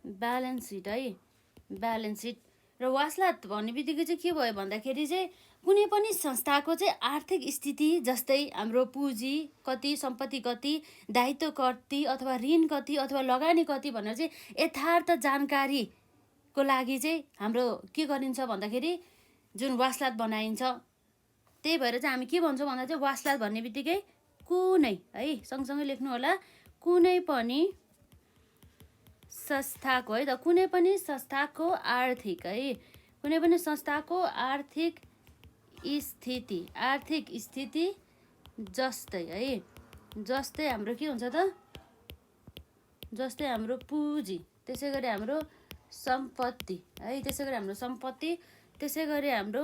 Balance seat है, balance seat. र वासलात भन्ने बित्तिकै चाहिँ के भयो भन्दाखेरि चाहिँ कुनै पनि संस्थाको चाहिँ आर्थिक स्थिति, जस्तै हाम्रो पुँजी कति, सम्पत्ति कति, दायित्व कति अथवा ऋण कति अथवा लगानी कति भनेर चाहिँ यथार्थ जानकारीको लागि चाहिँ हाम्रो के गरिन्छ भन्दाखेरि जुन वासलात बनाइन्छ। त्यही भएर चाहिँ हामी के भन्छौँ भन्दा चाहिँ वासलात भन्ने बित्तिकै कुनै है, सँगसँगै लेख्नु होला, कुनै पनि संस्थाको है त, कुनै पनि संस्थाको आर्थिक है, कुनै पनि संस्थाको आर्थिक स्थिति जस्तै है, जस्तै हाम्रो के हुन्छ त, जस्तै हाम्रो पुँजी, त्यसै गरी हाम्रो सम्पत्ति है, त्यसै गरी हाम्रो सम्पत्ति, त्यसै गरी हाम्रो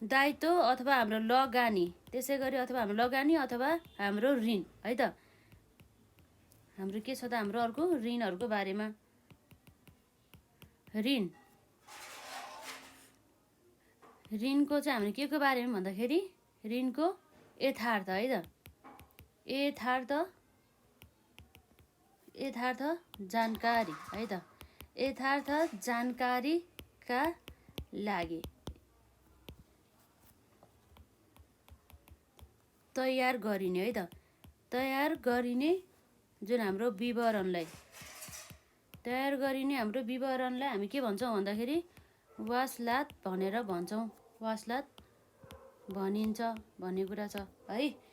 दायित्व अथवा हाम्रो लगानी, त्यसै गरी अथवा हाम्रो लगानी अथवा हाम्रो ऋण है त। हाम्रो के छ त, हाम्रो अर्को ऋणहरूको बारेमा, ऋणको चाहिँ हामीले के को बारेमा भन्दाखेरि ऋणको यथार्थ है त, यथार्थ जानकारी है त, यथार्थ जानकारीका लागि तयार गरिने है त, तयार गरिने जुन हाम्रो विवरणलाई, तयार गरिने हाम्रो विवरणलाई हामी के भन्छौँ भन्दाखेरि वासलात भनेर भन्छौँ, वासलात भनिन्छ भन्ने कुरा छ है।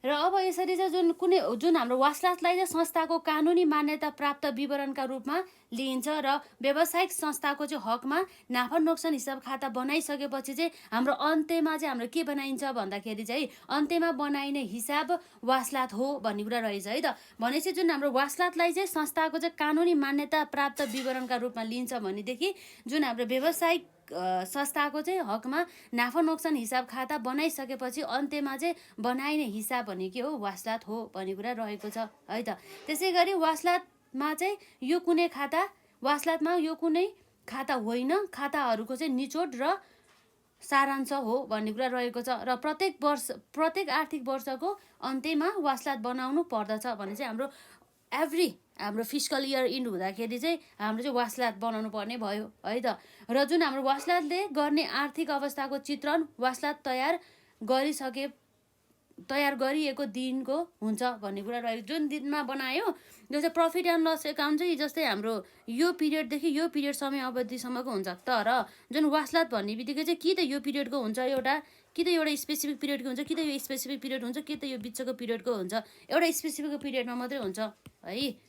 र अब यसरी चाहिँ जुन हाम्रो वासलातलाई चाहिँ संस्थाको कानुनी मान्यता प्राप्त विवरणका रूपमा लिइन्छ र व्यावसायिक संस्थाको चाहिँ हकमा नाफा नोक्सान हिसाब खाता बनाइसकेपछि चाहिँ हाम्रो अन्त्यमा चाहिँ हाम्रो के बनाइन्छ भन्दाखेरि चाहिँ अन्त्यमा बनाइने हिसाब वासलात हो भन्ने कुरा रहेछ है त। भनेपछि जुन हाम्रो वासलातलाई चाहिँ संस्थाको चाहिँ कानुनी मान्यता प्राप्त विवरणका रूपमा लिइन्छ भनेदेखि जुन हाम्रो व्यावसायिक संस्थाको चाहिँ हकमा नाफा नोक्सान हिसाब खाता बनाइसकेपछि अन्त्यमा चाहिँ बनाइने हिसाब भनेको हो वासलात हो भन्ने कुरा रहेको छ है त। त्यसै गरी वासलातमा चाहिँ यो कुनै खाता, वासलातमा यो कुनै खाता होइन, खाताहरूको चाहिँ निचोड र सारांश हो भन्ने कुरा रहेको छ। र प्रत्येक आर्थिक वर्षको अन्त्यमा वासलात बनाउनु पर्दछ भने चाहिँ हाम्रो फिस्कल इयर इन्ड हुँदाखेरि चाहिँ हाम्रो चाहिँ वासलात बनाउनु पर्ने भयो है त। र जुन हाम्रो वासलातले गर्ने आर्थिक अवस्थाको चित्रण वासलात तयार गरिएको दिनको हुन्छ भन्ने कुरा रहेको। जुन दिनमा बनायो जस्तै प्रफिट एन्ड लस एकाउन्ट चाहिँ जस्तै हाम्रो यो पिरियडदेखि यो पिरियड समय अवधिसम्मको हुन्छ। तर जुन वासलात भन्ने बित्तिकै चाहिँ कि त यो पिरियडको हुन्छ एउटा, कि त एउटा स्पेसिफिक पिरियडको हुन्छ, कि त यो स्पेसिफिक पिरियड हुन्छ, कि त यो बिचको पिरियडको हुन्छ, एउटा स्पेसिफिक पिरियडमा मात्रै हुन्छ है।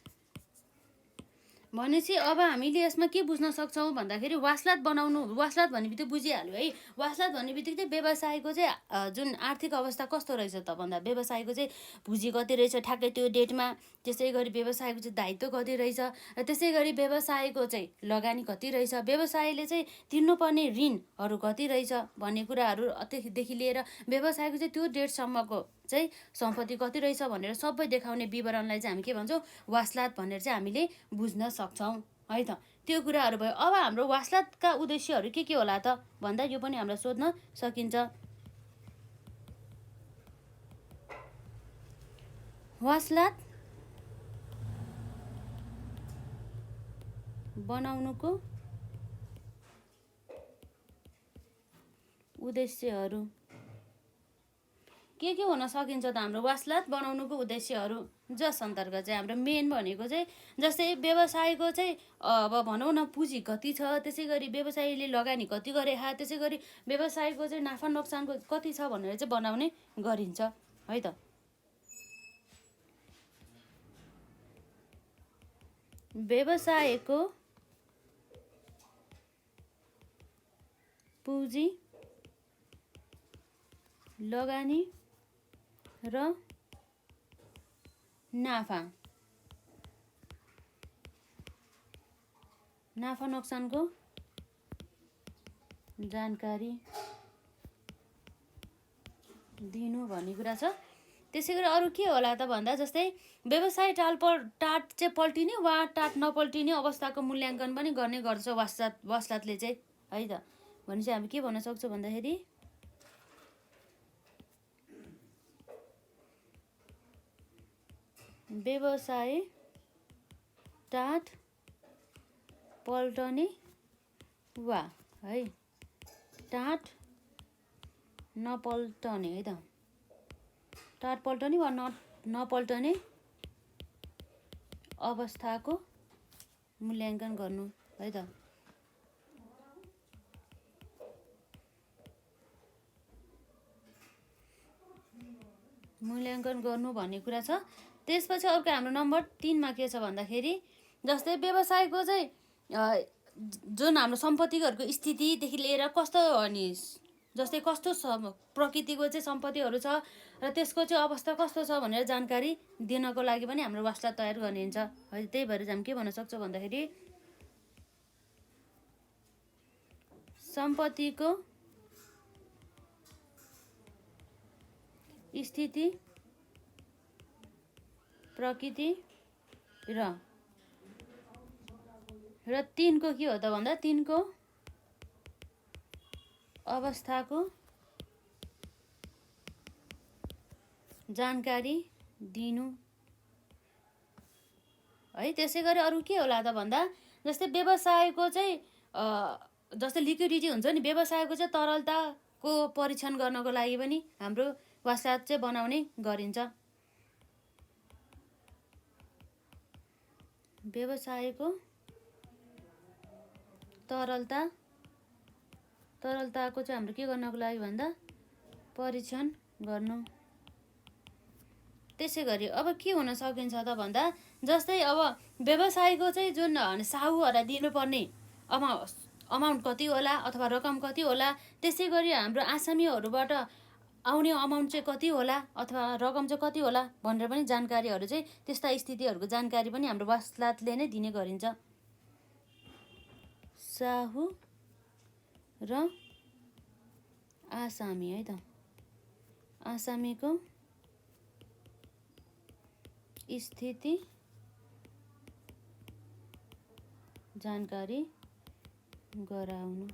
भनेपछि अब हामीले यसमा के बुझ्न सक्छौँ भन्दाखेरि वासलात भन्ने बित्तिकै बुझिहाल्यो है। वासलात भन्ने बित्तिकै चाहिँ व्यवसायको चाहिँ जुन आर्थिक अवस्था कस्तो रहेछ त भन्दा व्यवसायको चाहिँ पुँजी कति रहेछ ठ्याक्कै त्यो डेटमा, त्यसै गरी व्यवसायको चाहिँ दायित्व कति रहेछ, र त्यसै गरी व्यवसायको चाहिँ लगानी कति रहेछ, व्यवसायले चाहिँ तिर्नुपर्ने ऋणहरू कति रहेछ भन्ने कुराहरूदेखि लिएर व्यवसायको चाहिँ त्यो डेटसम्मको चाहिँ सम्पत्ति कति रहेछ भनेर सबै देखाउने विवरणलाई चाहिँ हामी के भन्छौँ वासलात भनेर चाहिँ हामीले बुझ्न सक्छौँ है त। त्यो कुराहरू भयो। अब हाम्रो वासलातका उद्देश्यहरू के होला त भन्दा यो पनि हामीलाई सोध्न सकिन्छ। वासलात बनाउनुको उद्देश्यहरू के हुन सकिन्छ त हाम्रो वासलात बनाउनुको उद्देश्यहरू, जस अन्तर्गत चाहिँ हाम्रो मेन भनेको चाहिँ जस्तै व्यवसायको चाहिँ अब भनौँ न पुँजी कति छ, त्यसै गरी व्यवसायले लगानी कति गरे, त्यसै गरी व्यवसायको चाहिँ नाफा नोक्सानको कति छ भनेर चाहिँ बनाउने गरिन्छ है त। व्यवसायको पुँजी, लगानी र नाफा नोक्सानको जानकारी दिनु भन्ने कुरा छ। त्यसै गरी अरू के होला त भन्दा जस्तै व्यवसाय टाट चाहिँ पल्टिने वा टाट नपल्टिने अवस्थाको मूल्याङ्कन पनि गर्ने गर्छ वासलातले चाहिँ है त। भने चाहिँ हामी के भन्न सक्छौँ भन्दाखेरि व्यवसाय टाट पल्टने वा है टाट नपल्टने है त टाट पल्टने वा नपल्टने अवस्थाको मूल्याङ्कन गर्नु है त मूल्याङ्कन गर्नु भन्ने कुरा छ। त्यसपछि अर्को हाम्रो नम्बर 3 मा के छ भन्दाखेरि जस्तै व्यवसायको चाहिँ जुन हाम्रो सम्पत्तिहरूको स्थितिदेखि लिएर कस्तो अनि जस्तै कस्तो प्रकृतिको चाहिँ सम्पत्तिहरू छ र त्यसको चाहिँ अवस्था कस्तो छ भनेर जानकारी दिनको लागि पनि हाम्रो वास्ता तयार गर्ने हुन्छ है। त्यही भएर हामी के भन्न सक्छौँ भन्दाखेरि सम्पत्तिको स्थिति प्रकृति र 3 को के हो त भन्दा 3 को अवस्थाको जानकारी दिनु है। त्यसै गरी अरू के होला त भन्दा जस्तै व्यवसायको चाहिँ जस्तै लिक्विडिटी हुन्छ नि व्यवसायको चाहिँ तरलताको परीक्षण गर्नको लागि पनि हाम्रो वास्ता चाहिँ बनाउने गरिन्छ। व्यवसायको तरलताको चाहिँ हाम्रो के गर्नको लागि भन्दा परीक्षण गर्नु। त्यसै गरी अब के हुन सकिन्छ त भन्दा जस्तै अब व्यवसायको चाहिँ जुन साहुहरूलाई दिनुपर्ने अमाउन्ट कति होला अथवा रकम कति होला, त्यसै गरी हाम्रो आसामीहरूबाट आउने अमाउन्ट चाहिँ कति होला अथवा रकम चाहिँ कति होला भनेर पनि जानकारीहरू चाहिँ त्यस्ता स्थितिहरूको जानकारी पनि हाम्रो वास्ताले नै दिने गरिन्छ। साहु र आसामी है त आसामीको स्थिति जानकारी गराउनु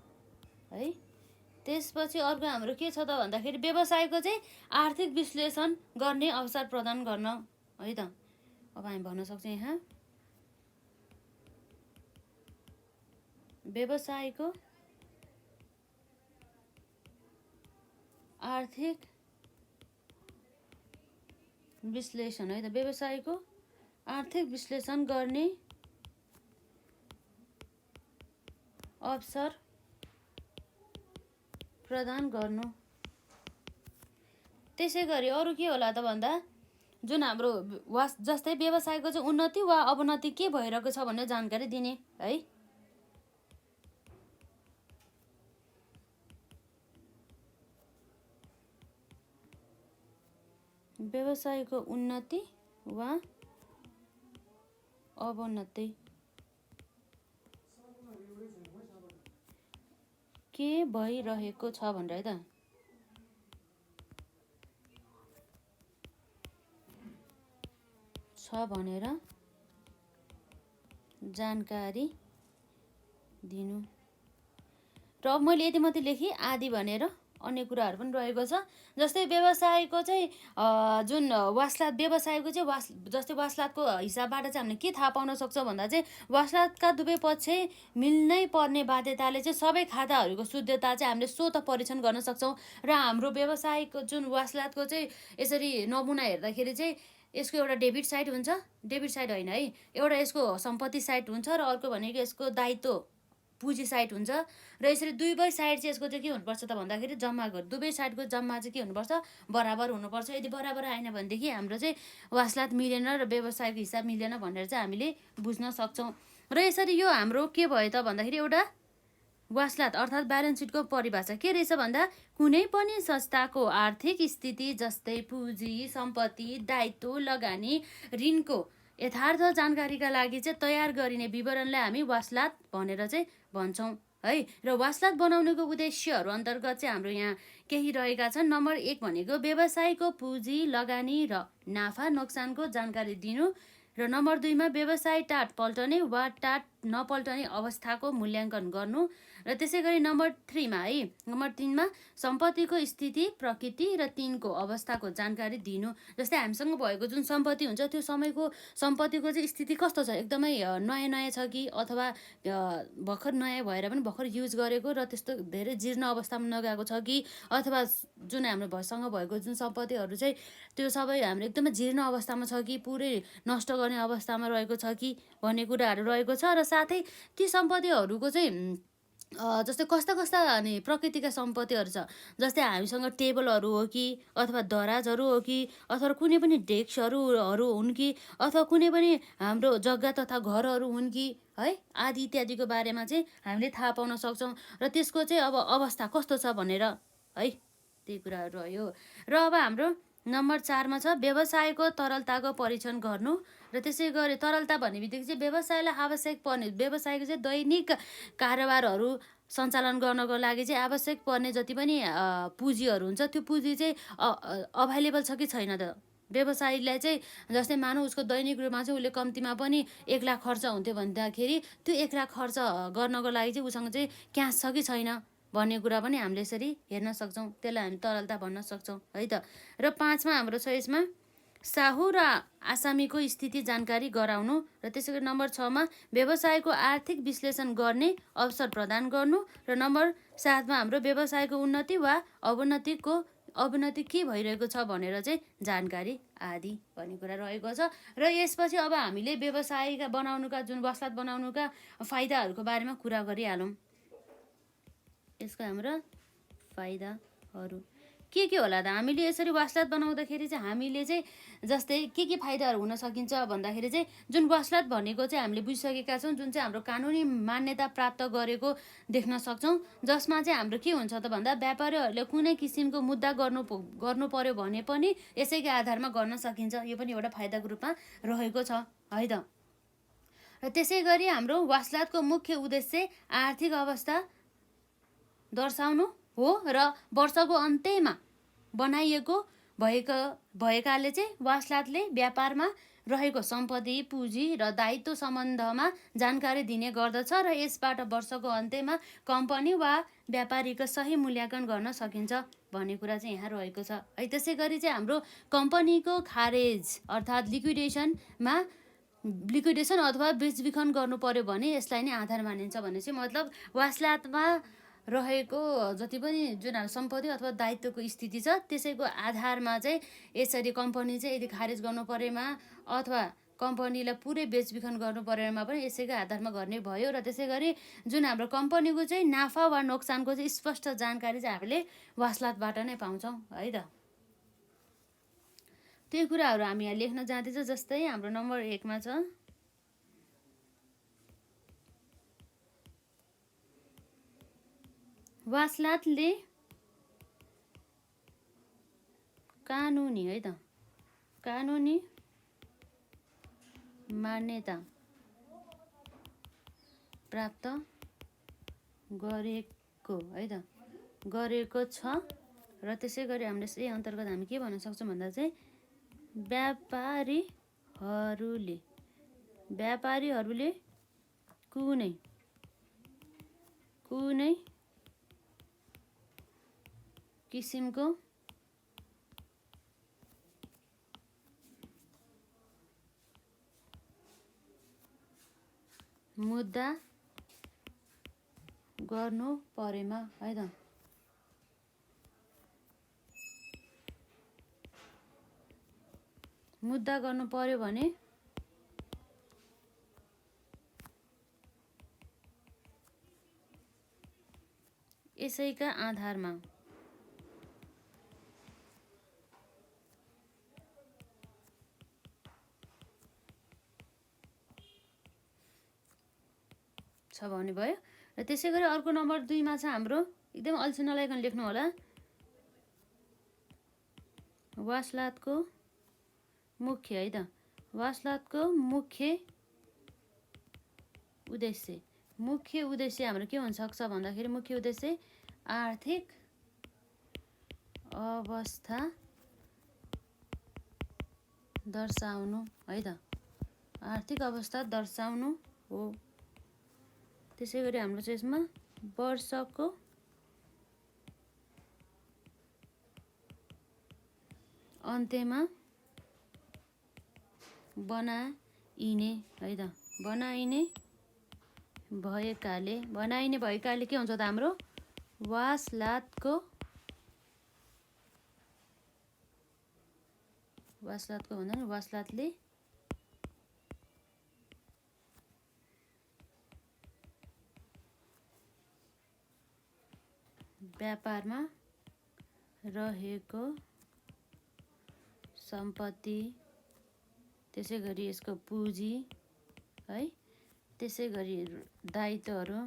है। त्यसपछि अर्को हाम्रो के छ त भन्दाखेरि व्यवसायको चाहिँ आर्थिक विश्लेषण गर्ने अवसर प्रदान गर्न है त। अब हामी भन्न सक्छौँ यहाँ व्यवसायको आर्थिक विश्लेषण है त व्यवसायको आर्थिक विश्लेषण गर्ने अवसर प्रदान गर्नु। त्यसै गरी अरू के होला त भन्दा जुन हाम्रो जस्तै व्यवसायको चाहिँ उन्नति वा अवनति के भइरहेको छ भन्ने जानकारी दिने है। व्यवसायको उन्नति वा अवनति के भइरहेको छ भनेर है त छ भनेर जानकारी दिनु। र अब मैले यति मात्रै लेखेँ आदि भनेर अन्य कुराहरू पनि रहेको छ। जस्तै व्यवसायको चाहिँ जुन वास्लात व्यवसायको चाहिँ जस्तै वास्लातको हिसाबबाट चाहिँ हामीले के थाहा पाउन सक्छौँ भन्दा चाहिँ वास्लातका दुवै पक्ष मिल्नै पर्ने बाध्यताले चाहिँ सबै खाताहरूको शुद्धता चाहिँ हामीले स्वतः परीक्षण गर्न सक्छौँ। र हाम्रो व्यवसायको जुन वास्लातको चाहिँ यसरी नमुना हेर्दाखेरि चाहिँ यसको एउटा डेबिट साइड हुन्छ, डेबिट साइड होइन है, एउटा यसको सम्पत्ति साइड हुन्छ र अर्को भनेको यसको दायित्व पुँजी साइड हुन्छ। र यसरी दुवै साइड चाहिँ यसको चाहिँ के हुनुपर्छ त भन्दाखेरि जम्मा दुवै साइडको जम्मा चाहिँ के हुनुपर्छ बराबर हुनुपर्छ। यदि बराबर आएन भनेदेखि हाम्रो चाहिँ वास्लात मिलेन र व्यवसायको हिसाब मिलेन भनेर चाहिँ हामीले बुझ्न सक्छौँ। र यसरी यो हाम्रो के भयो त भन्दाखेरि एउटा वास्लात अर्थात् ब्यालेन्स सिटको परिभाषा के रहेछ भन्दा कुनै पनि संस्थाको आर्थिक स्थिति जस्तै पुँजी सम्पत्ति दायित्व लगानी ऋणको यथार्थ जानकारीका लागि चाहिँ तयार गरिने विवरणलाई हामी वास्लात भनेर चाहिँ भन्छौँ है। र वास्लात बनाउनेको उद्देश्यहरू अन्तर्गत चाहिँ हाम्रो यहाँ केही रहेका छन्। नम्बर 1 भनेको व्यवसायको पुँजी लगानी र नाफा नोक्सानको जानकारी दिनु। र नम्बर 2 मा व्यवसाय टाट पल्टने वा टाट नपल्टने अवस्थाको मूल्याङ्कन गर्नु। र त्यसै गरी नम्बर 3 मा है, नम्बर 3 मा सम्पत्तिको स्थिति, प्रकृति र तिनको अवस्थाको जानकारी दिनु। जस्तै हामीसँग भएको जुन सम्पत्ति हुन्छ त्यो समयको सम्पत्तिको चाहिँ स्थिति कस्तो छ, एकदमै नयाँ नयाँ छ कि अथवा भर्खर नयाँ भएर पनि भर्खर युज गरेको र त्यस्तो धेरै जीर्ण अवस्थामा नगएको छ कि, अथवा जुन हाम्रो सँग भएको जुन सम्पत्तिहरू चाहिँ त्यो सबै हाम्रो एकदमै जीर्ण अवस्थामा छ कि पुरै नष्ट गर्ने अवस्थामा रहेको छ कि भन्ने कुराहरू रहेको छ। र साथै ती सम्पत्तिहरूको चाहिँ जस्तै कस्ता कस्ता अनि प्रकृतिका सम्पत्तिहरू छ, जस्तै हामीसँग टेबलहरू हो कि, अथवा दराजहरू हो कि, अथवा कुनै पनि डेस्कहरू हुन् कि, अथवा कुनै पनि हाम्रो जग्गा तथा घरहरू हुन् कि है, आदि इत्यादिको बारेमा चाहिँ हामीले थाहा पाउन सक्छौँ। र त्यसको चाहिँ अब अवस्था कस्तो छ भनेर है, त्यही कुराहरू रह्यो। र अब हाम्रो नम्बर 4 मा छ व्यवसायको तरलताको परीक्षण गर्नु। र त्यसै गरी तरलता भन्ने बित्तिकै चाहिँ व्यवसायलाई आवश्यक पर्ने, व्यवसायको चाहिँ दैनिक कारोबारहरू सञ्चालन गर्नको लागि चाहिँ आवश्यक पर्ने जति पनि पुँजीहरू हुन्छ त्यो पुँजी चाहिँ अभाइलेबल छ कि छैन त। व्यवसायीलाई चाहिँ जस्तै मानौँ उसको दैनिक रूपमा चाहिँ उसले कम्तीमा पनि 1 लाख खर्च हुन्थ्यो भन्दाखेरि त्यो 1 लाख खर्च गर्नको लागि चाहिँ उसँग चाहिँ क्यास छ कि छैन भन्ने कुरा पनि हामीले यसरी हेर्न सक्छौँ। त्यसलाई हामी तरलता भन्न सक्छौँ है त। र 5 मा हाम्रो छ यसमा साहु र आसामीको स्थिति जानकारी गराउनु। र त्यसै गरी नम्बर 6 मा व्यवसायको आर्थिक विश्लेषण गर्ने अवसर प्रदान गर्नु। र नम्बर 7 मा हाम्रो व्यवसायको उन्नति वा अवनति के भइरहेको छ भनेर चाहिँ जानकारी आदि भन्ने कुरा रहेको छ। र यसपछि अब हामीले व्यवसायका बनाउनुका जुन वसलात बनाउनुका फाइदाहरूको बारेमा कुरा गरिहालौँ। यसको हाम्रो फाइदाहरू के होला त। हामीले यसरी वसलात बनाउँदाखेरि चाहिँ हामीले चाहिँ जस्तै के फाइदाहरू हुन सकिन्छ भन्दाखेरि चाहिँ जुन वसलात भनेको चाहिँ हामीले बुझिसकेका छौँ, जुन चाहिँ हाम्रो कानुनी मान्यता प्राप्त गरेको देख्न सक्छौँ, जसमा चाहिँ हाम्रो के हुन्छ त भन्दा व्यापारीहरूले कुनै किसिमको मुद्दा गर्नु पर्यो भने पनि यसैको आधारमा गर्न सकिन्छ। यो पनि एउटा फाइदाको रूपमा रहेको छ है त। र त्यसै गरी हाम्रो वसलातको मुख्य उद्देश्य आर्थिक अवस्था दर्शाउनु हो। र वर्षको अन्त्यमा बनाइएको भएकाले चाहिँ वासलातले व्यापारमा रहेको सम्पत्ति, पुँजी र दायित्व सम्बन्धमा जानकारी दिने गर्दछ। र यसबाट वर्षको अन्त्यमा कम्पनी वा व्यापारीको सही मूल्याङ्कन गर्न सकिन्छ भन्ने कुरा चाहिँ यहाँ रहेको छ है। त्यसै गरी चाहिँ हाम्रो कम्पनीको खारेज अर्थात् लिक्विडेसन अथवा बेचबिखन गर्नु पर्यो भने यसलाई नै आधार मानिन्छ भन्ने चाहिँ मतलब वासलातमा रहेको जति पनि जुन हाम्रो सम्पत्ति अथवा दायित्वको स्थिति छ त्यसैको आधारमा चाहिँ यसरी कम्पनी चाहिँ यदि खारेज गर्नु परेमा अथवा कम्पनीलाई पुरै बेचबिखन गर्नु परेमा पनि यसैको आधारमा गर्ने भयो। र त्यसै गरी जुन हाम्रो कम्पनीको चाहिँ नाफा वा नोक्सानको चाहिँ स्पष्ट जानकारी चाहिँ हामीले वासलातबाट नै पाउँछौँ है त। त्यही कुराहरू हामी यहाँ लेख्न जाँदैछौँ। जस्तै हाम्रो नम्बर 1 मा छ वासलातले कानुनी है त, कानुनी मान्यता प्राप्त गरेको है त, गरेको छ। र त्यसै गरी हामीले यही अन्तर्गत हामी के भन्न सक्छौँ भन्दा चाहिँ व्यापारीहरूले कुनै किसिमको मुद्दा गर्नु परेमा है त, मुद्दा गर्नु पर्यो भने यसैका आधारमा छ भन्ने भयो। र त्यसै गरी अर्को नम्बर 2 मा छ हाम्रो, एकदम अल्छी नलाइकन लेख्नु होला, वासलातको मुख्य है त, वासलातको मुख्य उद्देश्य हाम्रो के हुन सक्छ भन्दाखेरि मुख्य उद्देश्य आर्थिक अवस्था दर्शाउनु है त, आर्थिक अवस्था दर्शाउनु हो। त्यसै गरी हाम्रो चाहिँ यसमा वर्षको अन्त्यमा बनाइने है त, बनाइने भएकाले के हुन्छ त हाम्रो वासलातको भन्दा नि वासलातले व्यापारमा रहेको सम्पत्ति, त्यसै गरी यसको पुँजी है, त्यसै गरी दायित्वहरू,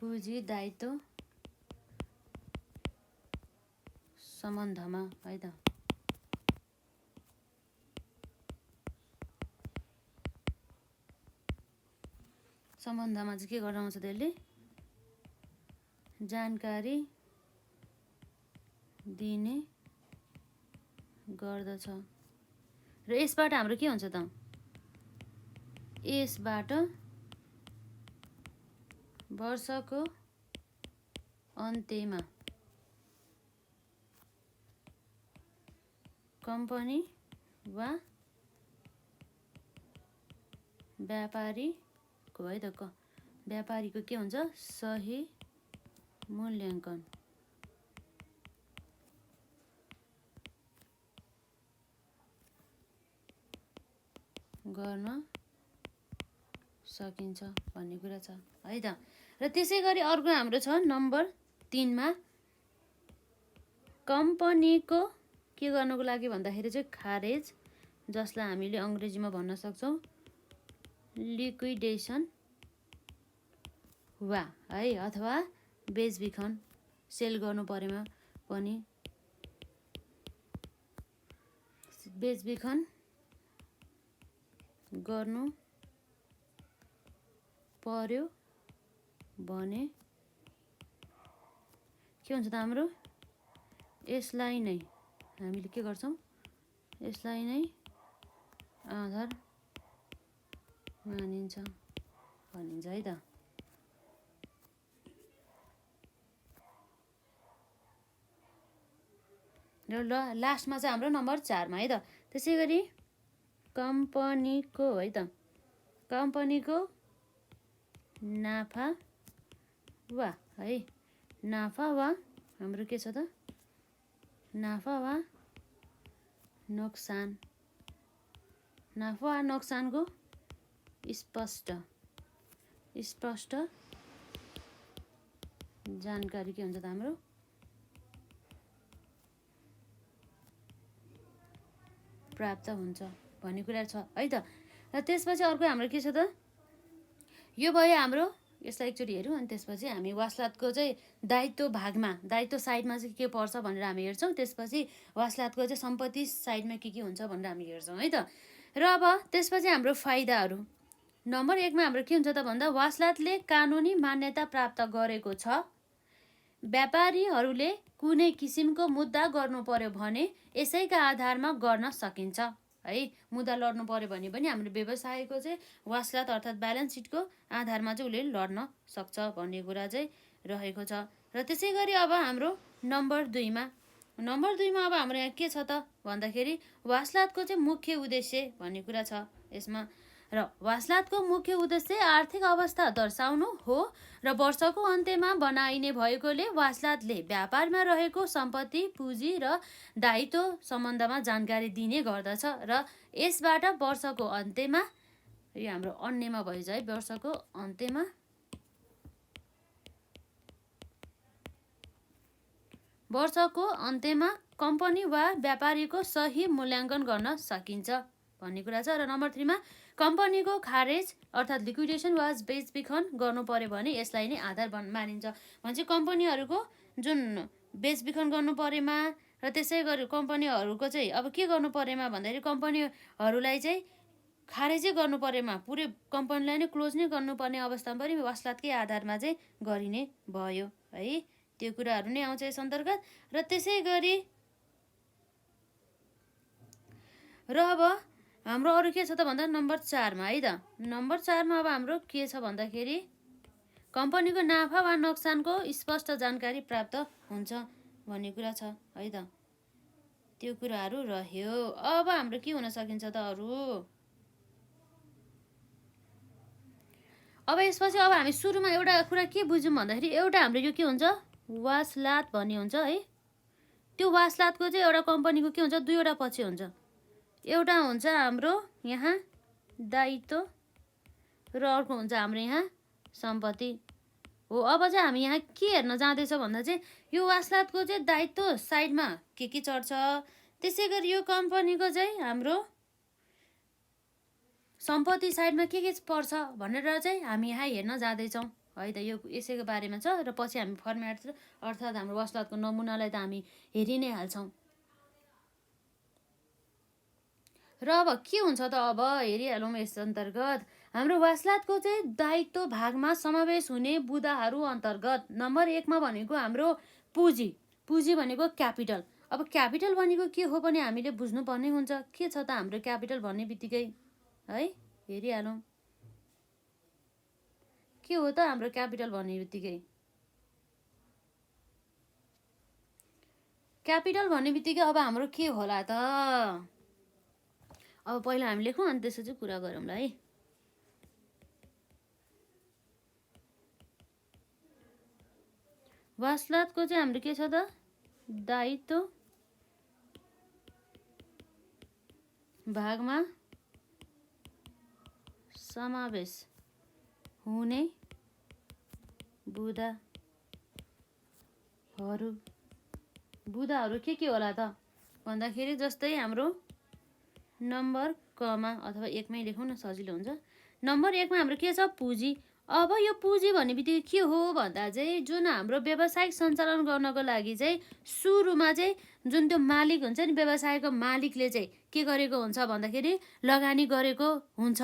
पुँजी दायित्व सम्बन्धमा है त, सम्बन्धमा चाहिँ के गराउँछ त्यसले जानकारी दिने गर्दछ। र यसबाट हाम्रो के हुन्छ त, यसबाट वर्षको अन्त्यमा कम्पनी वा व्यापारीको है त, व्यापारीको के हुन्छ सही मूल्याङ्कन गर्न सकिन्छ भन्ने कुरा छ है त। र त्यसै गरी अर्को हाम्रो छ नम्बर 3 मा कम्पनीको के गर्नको लागि भन्दाखेरि चाहिँ खारेज, जसलाई हामीले अङ्ग्रेजीमा भन्न सक्छौँ लिक्विडेसन वा है, अथवा बेचबिखन सेल गर्नु परेमा पनि बेचबिखन गर्नु पर्यो भने के हुन्छ त हाम्रो यसलाई नै हामीले के गर्छौँ, यसलाई नै आधार मानिन्छ भनिन्छ है त। र लास्टमा चाहिँ हाम्रो नम्बर 4 मा है त, त्यसै गरी कम्पनीको है त, कम्पनीको नाफा वा है, नाफा वा हाम्रो के छ त, नाफा वा नोक्सान, नाफा वा नोक्सानको स्पष्ट जानकारी के हुन्छ त हाम्रो प्राप्त हुन्छ भन्ने कुरा छ है त। र त्यसपछि अर्को हाम्रो के छ त, यो भयो हाम्रो, यसलाई एकचोटि हेरौँ अनि त्यसपछि हामी वासलातको चाहिँ दायित्व भागमा, दायित्व साइडमा चाहिँ के पर्छ भनेर हामी हेर्छौँ, त्यसपछि वासलातको चाहिँ सम्पत्ति साइडमा के हुन्छ भनेर हामी हेर्छौँ है त। र अब त्यसपछि हाम्रो फाइदाहरू, नम्बर 1 मा हाम्रो के हुन्छ त भन्दा वासलातले कानुनी मान्यता प्राप्त गरेको छ, व्यापारीहरूले कुनै किसिमको मुद्दा गर्नु पर्यो भने यसैका आधारमा गर्न सकिन्छ है। मुद्दा लड्नु पर्यो भने पनि हाम्रो व्यवसायको चाहिँ वासलात अर्थात् ब्यालेन्स सिटको आधारमा चाहिँ उसले लड्न सक्छ भन्ने कुरा चाहिँ रहेको छ। र त्यसै गरी अब हाम्रो नम्बर 2 मा अब हाम्रो यहाँ के छ त भन्दाखेरि वासलातको चाहिँ मुख्य उद्देश्य भन्ने कुरा छ यसमा। र वासलातको मुख्य उद्देश्य आर्थिक अवस्था दर्शाउनु हो र वर्षको अन्त्यमा बनाइने भएकोले वासलातले व्यापारमा रहेको सम्पत्ति, पुँजी र दायित्व सम्बन्धमा जानकारी दिने गर्दछ। र यसबाट वर्षको अन्त्यमा, यो हाम्रो अन्यमा भइज है, वर्षको अन्त्यमा कम्पनी वा व्यापारीको सही मूल्याङ्कन गर्न सकिन्छ भन्ने कुरा छ। र नम्बर 3 मा कम्पनीको खारेज अर्थात् लिक्विडेसन वा बेचबिखन गर्नु पर्यो भने यसलाई नै आधार मानिन्छ। भन्छ कम्पनीहरूको जुन बेचबिखन गर्नु परेमा र त्यसै गरी कम्पनीहरूको चाहिँ अब के गर्नु परेमा भन्दाखेरि कम्पनीहरूलाई चाहिँ खारेजै गर्नु परेमा पुरै कम्पनीलाई नै क्लोज नै गर्नुपर्ने अवस्थामा पनि वासलातकै आधारमा चाहिँ गरिने भयो है, त्यो कुराहरू नै आउँछ यस अन्तर्गत। र त्यसै गरी र अब हाम्रो अरू के छ त भन्दा नम्बर 4 मा है त। नम्बर 4 मा अब हाम्रो के छ भन्दाखेरि कम्पनीको नाफा वा नोक्सानको स्पष्ट जानकारी प्राप्त हुन्छ भन्ने कुरा छ है त। त्यो कुराहरू रह्यो। अब हाम्रो के हुन सकिन्छ त अरू। अब यसपछि अब हामी सुरुमा एउटा कुरा के बुझ्यौँ भन्दाखेरि एउटा हाम्रो यो के हुन्छ वासलात भन्ने हुन्छ है। त्यो वासलातको चाहिँ एउटा कम्पनीको के हुन्छ दुईवटा पछि हुन्छ। एउटा हुन्छ हाम्रो यहाँ दायित्व र अर्को हुन्छ हाम्रो यहाँ सम्पत्ति हो। अब चाहिँ हामी यहाँ के हेर्न जाँदैछ भन्दा चाहिँ यो वासलातको चाहिँ दायित्व साइडमा के चढ्छ, त्यसै गरी यो कम्पनीको चाहिँ हाम्रो सम्पत्ति साइडमा के पर्छ भनेर चाहिँ हामी यहाँ हेर्न जाँदैछौँ है त। यो यसैको बारेमा छ र पछि हामी फर्मेट अर्थात् हाम्रो वासलातको नमुनालाई त हामी हेरि नै हाल्छौँ। र अब के हुन्छ त अब हेरिहालौँ। यस अन्तर्गत हाम्रो वासलातको चाहिँ दायित्व भागमा समावेश हुने बुदाहरू अन्तर्गत नम्बर 1 मा भनेको हाम्रो पुँजी। पुँजी भनेको क्यापिटल। अब क्यापिटल भनेको के हो भने हामीले बुझ्नुपर्ने हुन्छ। के छ त हाम्रो क्यापिटल भन्ने बित्तिकै है हेरिहालौँ। के हो त हाम्रो क्यापिटल भन्ने बित्तिकै क्यापिटल भन्ने बित्तिकै अब हाम्रो के होला त। अब पहिला हामी लेखौँ अनि त्यसपछि कुरा गरौँला है। वासलातको चाहिँ हाम्रो के छ त दायित्व भागमा समावेश हुने बुदाहरू के होला त भन्दाखेरि जस्तै हाम्रो नम्बर कमा अथवा 1 मै लेखौँ न सजिलो हुन्छ। नम्बर 1 मा हाम्रो के छ पुँजी। अब यो पुँजी भन्ने बित्तिकै के हो भन्दा चाहिँ जुन हाम्रो व्यावसायिक सञ्चालन गर्नको लागि चाहिँ सुरुमा चाहिँ जुन त्यो मालिक हुन्छ नि व्यवसायको मालिकले चाहिँ के गरेको हुन्छ भन्दाखेरि लगानी गरेको हुन्छ।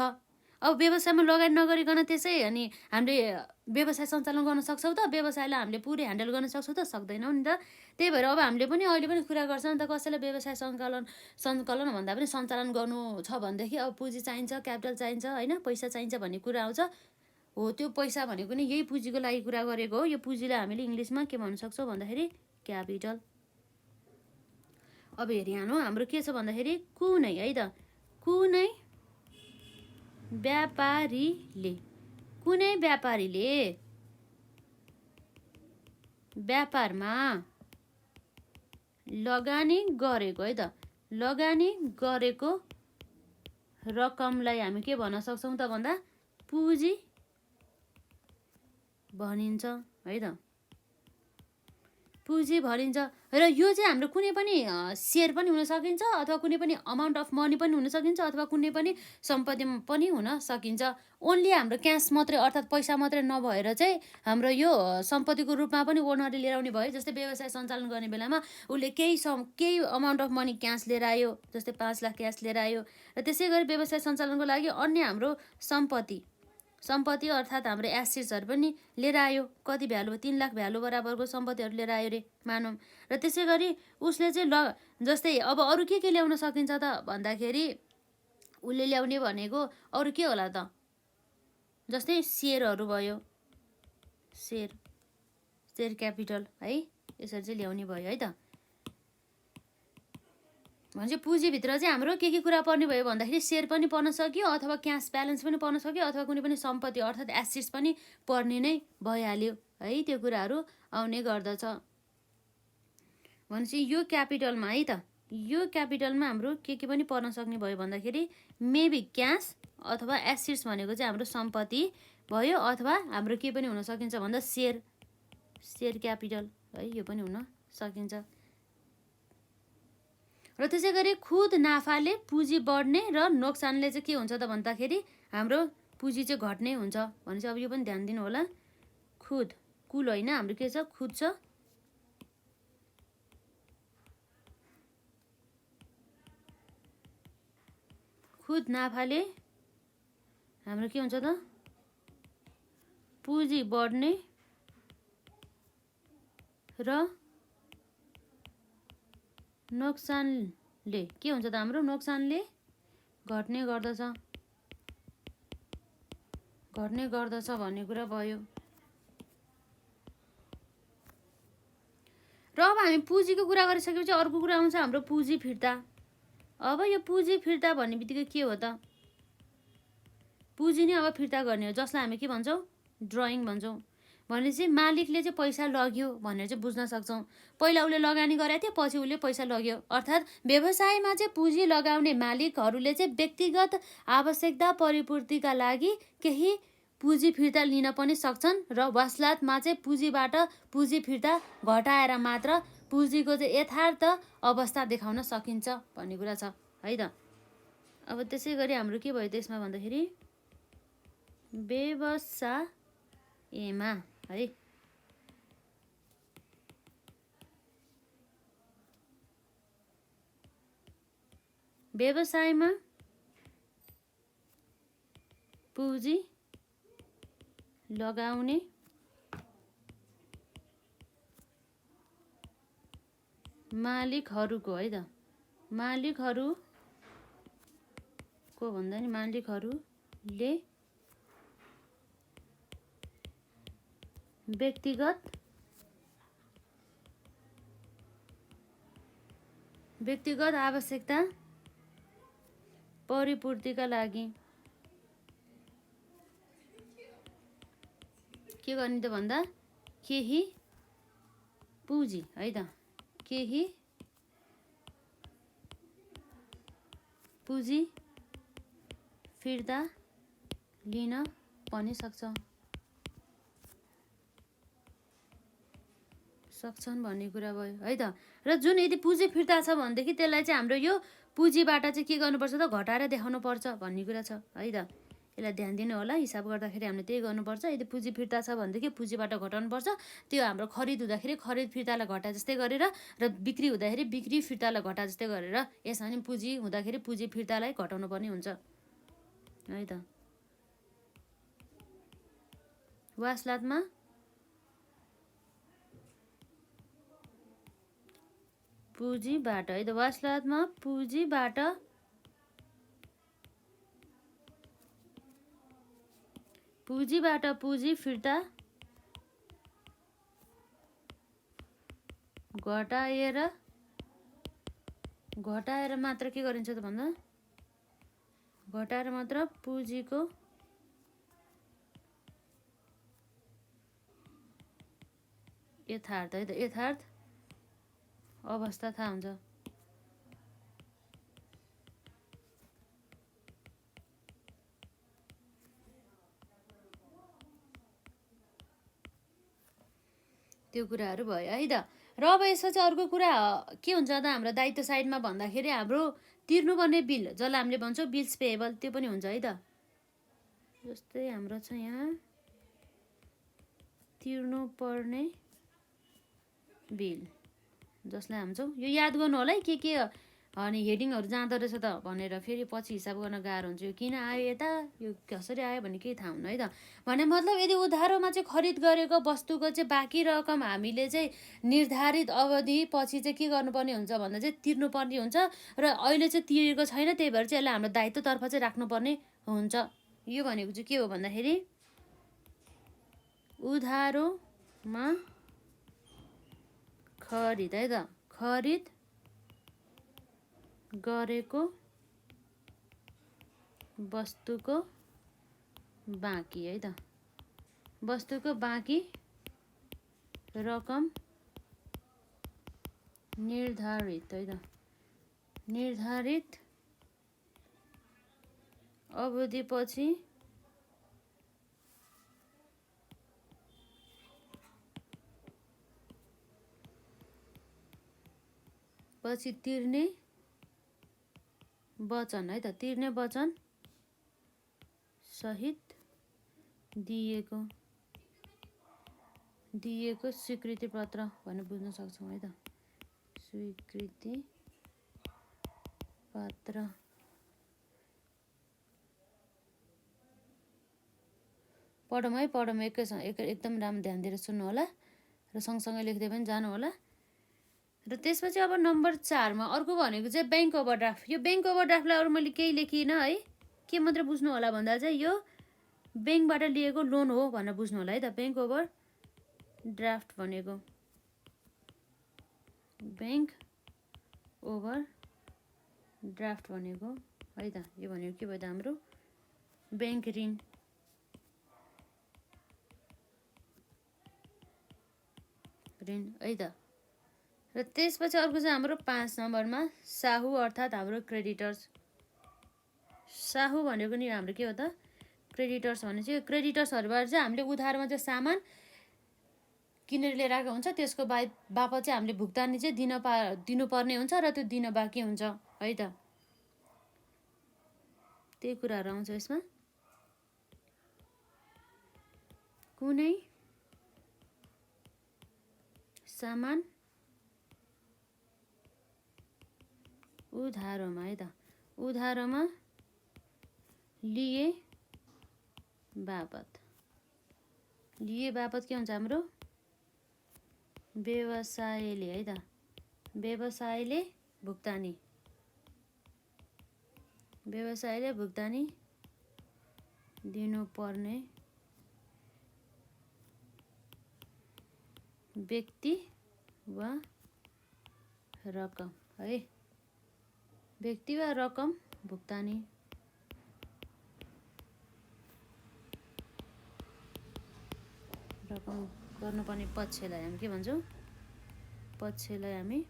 अब व्यवसायमा लगानी नगरिकन त्यसै अनि हामीले व्यवसाय सञ्चालन गर्न सक्छौँ त। व्यवसायलाई हामीले पुरै ह्यान्डल गर्न सक्छौँ त सक्दैनौँ नि त। त्यही भएर अब हामीले पनि अहिले पनि कुरा गर्छ नि त कसैलाई व्यवसाय सञ्चालन भन्दा पनि सञ्चालन गर्नु छ भनेदेखि अब पुँजी चाहिन्छ, क्यापिटल चाहिन्छ होइन, पैसा चाहिन्छ भन्ने कुरा आउँछ। हो त्यो पैसा भनेको नि यही पुँजीको लागि कुरा गरेको हो। यो पुँजीलाई हामीले इङ्ग्लिसमा के भन्न सक्छौँ भन्दाखेरि क्यापिटल। अब हेरिहालौँ हाम्रो के छ भन्दाखेरि कुनै है त कुनै व्यापारीले व्यापारमा लगानी गरेको है त लगानी गरेको रकमलाई हामी के भन्न सक्छौँ त भन्दा पुँजी भनिन्छ है त। पुँजी भनिन्छ र यो चाहिँ हाम्रो कुनै पनि सेयर पनि हुन सकिन्छ अथवा कुनै पनि अमाउन्ट अफ मनी पनि हुन सकिन्छ अथवा कुनै पनि सम्पत्ति पनि हुन सकिन्छ। ओन्ली हाम्रो क्यास मात्रै अर्थात् पैसा मात्रै नभएर चाहिँ हाम्रो यो सम्पत्तिको रूपमा पनि ओनरले लिएर आउने भयो। जस्तै व्यवसाय सञ्चालन गर्ने बेलामा उसले केही अमाउन्ट अफ मनी क्यास लिएर आयो, जस्तै 5 लाख क्यास लिएर आयो। र त्यसै गरी व्यवसाय सञ्चालनको लागि अन्य हाम्रो सम्पत्ति अर्थात् हाम्रो एसेट्सहरू पनि लिएर आयो। कति भ्यालु 3 लाख भ्यालु बराबरको सम्पत्तिहरू लिएर आयो रे मानौँ। र त्यसै गरी उसले चाहिँ जस्तै अब अरू के ल्याउन सकिन्छ त भन्दाखेरि उसले ल्याउने भनेको अरू के होला त जस्तै सेयरहरू भयो। सेयर क्यापिटल है यसरी चाहिँ ल्याउने भयो है त। भनेपछि पुँजीभित्र चाहिँ हाम्रो के कुरा पर्ने भयो भन्दाखेरि सेयर पनि पर्न सक्यो अथवा क्यास ब्यालेन्स पनि पर्न सक्यो अथवा कुनै पनि सम्पत्ति अर्थात् एसेट्स पनि पर्ने नै भइहाल्यो है। त्यो कुराहरू आउने गर्दछ। भनेपछि यो क्यापिटलमा है त यो क्यापिटलमा हाम्रो के पनि पर्न सक्ने भयो भन्दाखेरि मेबी क्यास अथवा एसेट्स भनेको चाहिँ हाम्रो सम्पत्ति भयो अथवा हाम्रो के पनि हुन सकिन्छ भन्दा सेयर क्यापिटल है यो पनि हुन सकिन्छ। र त्यसै गरी खुद नाफाले पुँजी बढ्ने र नोक्सानले चाहिँ के हुन्छ त भन्दाखेरि हाम्रो पुँजी चाहिँ घट्ने हुन्छ। भनेपछि अब यो पनि ध्यान दिनु होला। कुल होइन हाम्रो के छ खुद छ। खुद नाफाले हाम्रो के हुन्छ त पुँजी बढ्ने र नोक्सानले के हुन्छ त हाम्रो नोक्सानले घट्ने गर्दछ भन्ने कुरा भयो। र अब हामी पुँजीको कुरा गरिसकेपछि अर्को कुरा आउँछ हाम्रो पुँजी फिर्ता। अब यो पुँजी फिर्ता भन्ने बित्तिकै के हो त? पुँजी नै अब फिर्ता गर्ने हो, जसलाई हामी के भन्छौँ? ड्रइङ भन्छौँ। भनेपछि मालिकले चाहिँ पैसा लग्यो भनेर चाहिँ बुझ्न सक्छौँ। पहिला उसले लगानी गरेको थियो, पछि उसले पैसा लग्यो। अर्थात् व्यवसायमा चाहिँ पुँजी लगाउने मालिकहरूले चाहिँ व्यक्तिगत आवश्यकता परिपूर्तिका लागि केही पुँजी फिर्ता लिन पनि सक्छन् र वासलातमा चाहिँ पुँजीबाट पुँजी फिर्ता घटाएर मात्र पुँजीको चाहिँ यथार्थ अवस्था देखाउन सकिन्छ भन्ने कुरा छ है त। अब त्यसै गरी हाम्रो के भयो त्यसमा भन्दाखेरि व्यवसायमा है व्यवसायमा पुँजी लगाउने मालिकहरूको है त, मालिकहरूको भन्दा नि मालिकहरूले व्यक्तिगत आवश्यकता परिपूर्तिका लागि के गर्ने त भन्दा केही पुँजी है त, केही पुँजी फिर्ता लिन पनि सक्छन् भन्ने कुरा भयो है त। र जुन यदि पुँजी फिर्ता छ भनेदेखि त्यसलाई चाहिँ हाम्रो यो पुँजीबाट चाहिँ के गर्नुपर्छ त? घटाएर देखाउनु पर्छ भन्ने कुरा छ है त। यसलाई ध्यान दिनु होला, हिसाब गर्दाखेरि हामीले त्यही गर्नुपर्छ। यदि पुँजी फिर्ता छ भनेदेखि पुँजीबाट घटाउनुपर्छ। त्यो हाम्रो खरिद हुँदाखेरि खरिद फिर्तालाई घटा जस्तै गरेर, र बिक्री हुँदाखेरि बिक्री फिर्तालाई घटा जस्तै गरेर, यसमा नि पुँजी हुँदाखेरि पुँजी फिर्तालाई घटाउनु पर्ने हुन्छ है त। वासलातमा पुँजीबाट है त, वासलातमा पुँजीबाट पुँजी फिर्ता घटाएर मात्र के गरिन्छ त भन्दा घटाएर मात्र पुँजीको यथार्थ है त, यथार्थ अवस्था थाहा हुन्छ। त्यो कुराहरू भयो है त। र अब यसो चाहिँ अर्को कुरा के हुन्छ त हाम्रो दायित्व साइडमा भन्दाखेरि हाम्रो तिर्नुपर्ने बिल, जसलाई हामीले भन्छौँ बिल्स पेएबल, त्यो पनि हुन्छ है त। जस्तै हाम्रो छ यहाँ तिर्नुपर्ने बिल, जसलाई भन्छौँ, यो याद गर्नु होला है के अनि हेडिङहरू जाँदो रहेछ त भनेर फेरि पछि हिसाब गर्न गाह्रो हुन्छ। यो किन आयो यता, यो कसरी आयो भन्ने केही थाहा हुन्न है त। भने मतलब यदि उधारोमा चाहिँ खरिद गरेको वस्तुको चाहिँ बाँकी रकम हामीले चाहिँ निर्धारित अवधि पछि चाहिँ के गर्नुपर्ने हुन्छ भन्दा चाहिँ तिर्नुपर्ने हुन्छ, र अहिले चाहिँ तिरेको छैन, त्यही भएर चाहिँ यसलाई हाम्रो दायित्वतर्फ चाहिँ राख्नुपर्ने हुन्छ। यो भनेको चाहिँ के हो भन्दाखेरि उधारोमा खरिद है त, खरिद गरेको वस्तुको बाँकी है त, वस्तुको बाँकी रकम निर्धारित है त, निर्धारित अवधिपछि तिर्ने वचन है त, तिर्ने वचन सहित दिएको स्वीकृति पत्र भनेर बुझ्न सक्छौँ है त। स्वीकृति पत्र पढौँ है, पढौँ एकदम राम्रो ध्यान दिएर सुन्नु होला र सँगसँगै लेख्दै पनि जानु होला। र त्यसपछि अब नम्बर 4 मा अर्को भनेको चाहिँ बैंक ओभरड्राफ्ट। यो बैंक ओभरड्राफ्टलाई अरू मैले केही लेखिनँ है, के मात्र बुझ्नु होला भन्दा चाहिँ यो बैंकबाट लिएको लोन हो भनेर बुझ्नु होला है त। बैंक ओभरड्राफ्ट भनेको बैंक ओभरड्राफ्ट भनेको है त। यो भनेको के भयो त हाम्रो बैंक ऋण। है त। र त्यसपछि अर्को चाहिँ हाम्रो 5 नम्बरमा साहु अर्थात् हाम्रो क्रेडिटर्स। साहु भनेको नि हाम्रो के हो त क्रेडिटर्स भने चाहिँ क्रेडिटर्सहरूबाट चाहिँ हामीले उधारमा चाहिँ सामान किनेर लिएर आएको हुन्छ, त्यसको बापत चाहिँ हामीले भुक्तानी चाहिँ दिनुपर्ने हुन्छ र त्यो दिन बाँकी हुन्छ है त। त्यही कुराहरू आउँछ यसमा। कुनै सामान उधारोमा है त, उधारोमा लिए बापत के हुन्छ हाम्रो व्यवसायले है त, व्यवसायले भुक्तानी दिनुपर्ने व्यक्ति वा रकम है, व्यक्ति वा रकम भुक्तानी रकम गर्नुपर्ने पक्षलाई हामी के भन्छौँ, पक्षलाई हामी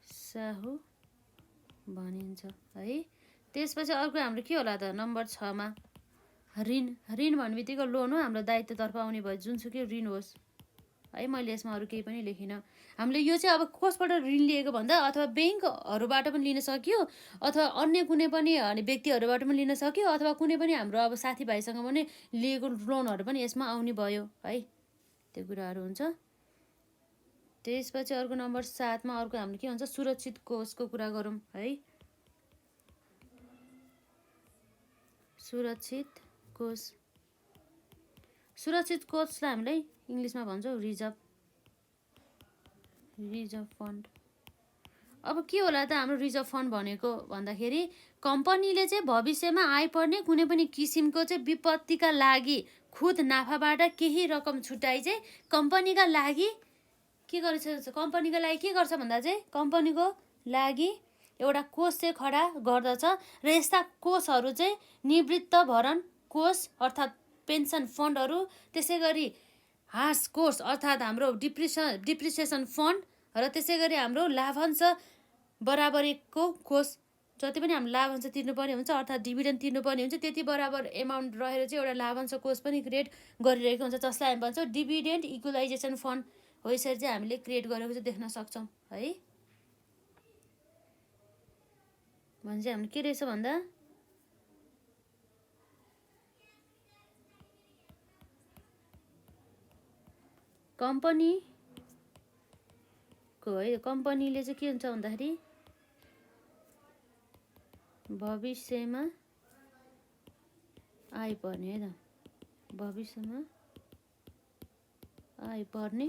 साहु भनिन्छ है। त्यसपछि अर्को हाम्रो के होला त नम्बर 6 मा ऋण। ऋण भन्ने बित्तिकै लोन हो, हाम्रो दायित्वतर्फ आउने भयो जुनसुकै ऋण होस् है। मैले यसमा अरू केही पनि लेखिनँ। हामीले यो चाहिँ अब कसबाट ऋण लिएको भन्दा अथवा बैंकहरूबाट पनि लिन सकियो, अथवा अन्य कुनै पनि व्यक्तिहरूबाट पनि लिन सकियो, अथवा कुनै पनि हाम्रो अब साथीभाइसँग पनि लिएको लोनहरू पनि यसमा आउने भयो है। त्यो कुराहरू हुन्छ। त्यसपछि अर्को नम्बर 7 मा अर्को हामीले के हुन्छ सुरक्षित कोषको कुरा गरौँ है। सुरक्षित कोषलाई हामीले इङ्ग्लिसमा भन्छौँ रिजर्भ फन्ड। अब के होला त हाम्रो रिजर्भ फन्ड भनेको भन्दाखेरि कम्पनीले चाहिँ भविष्यमा आइपर्ने कुनै पनि किसिमको चाहिँ विपत्तिका लागि खुद नाफाबाट केही रकम छुट्याइ चाहिँ कम्पनीका लागि के गर्छ, कम्पनीको लागि के गर्छ भन्दा चाहिँ कम्पनीको लागि एउटा कोष चाहिँ खडा गर्दछ र यस्ता कोषहरू चाहिँ निवृत्तभरण कोष अर्थात् पेन्सन फन्डहरू, त्यसै गरी ह्रास कोष अर्थात् हाम्रो डिप्रिसिएसन फन्ड, र त्यसै गरी हाम्रो लाभांश बराबरीको कोष। जति पनि हाम्रो लाभांश तिर्नुपर्ने हुन्छ अर्थात् डिभिडेन्ड तिर्नुपर्ने हुन्छ त्यति बराबर एमाउन्ट रहेर चाहिँ एउटा लाभांश कोष पनि क्रिएट गरिरहेको हुन्छ, जसलाई हामी भन्छौँ डिभिडेन्ड इक्वलाइजेसन फन्ड हो। यसरी चाहिँ हामीले क्रिएट गरेको चाहिँ देख्न सक्छौँ है। भने चाहिँ हामीले के रहेछ भन्दा कम्पनीले चाहिँ के हुन्छ भन्दाखेरि भविष्यमा आइपर्ने है त, भविष्यमा आइपर्ने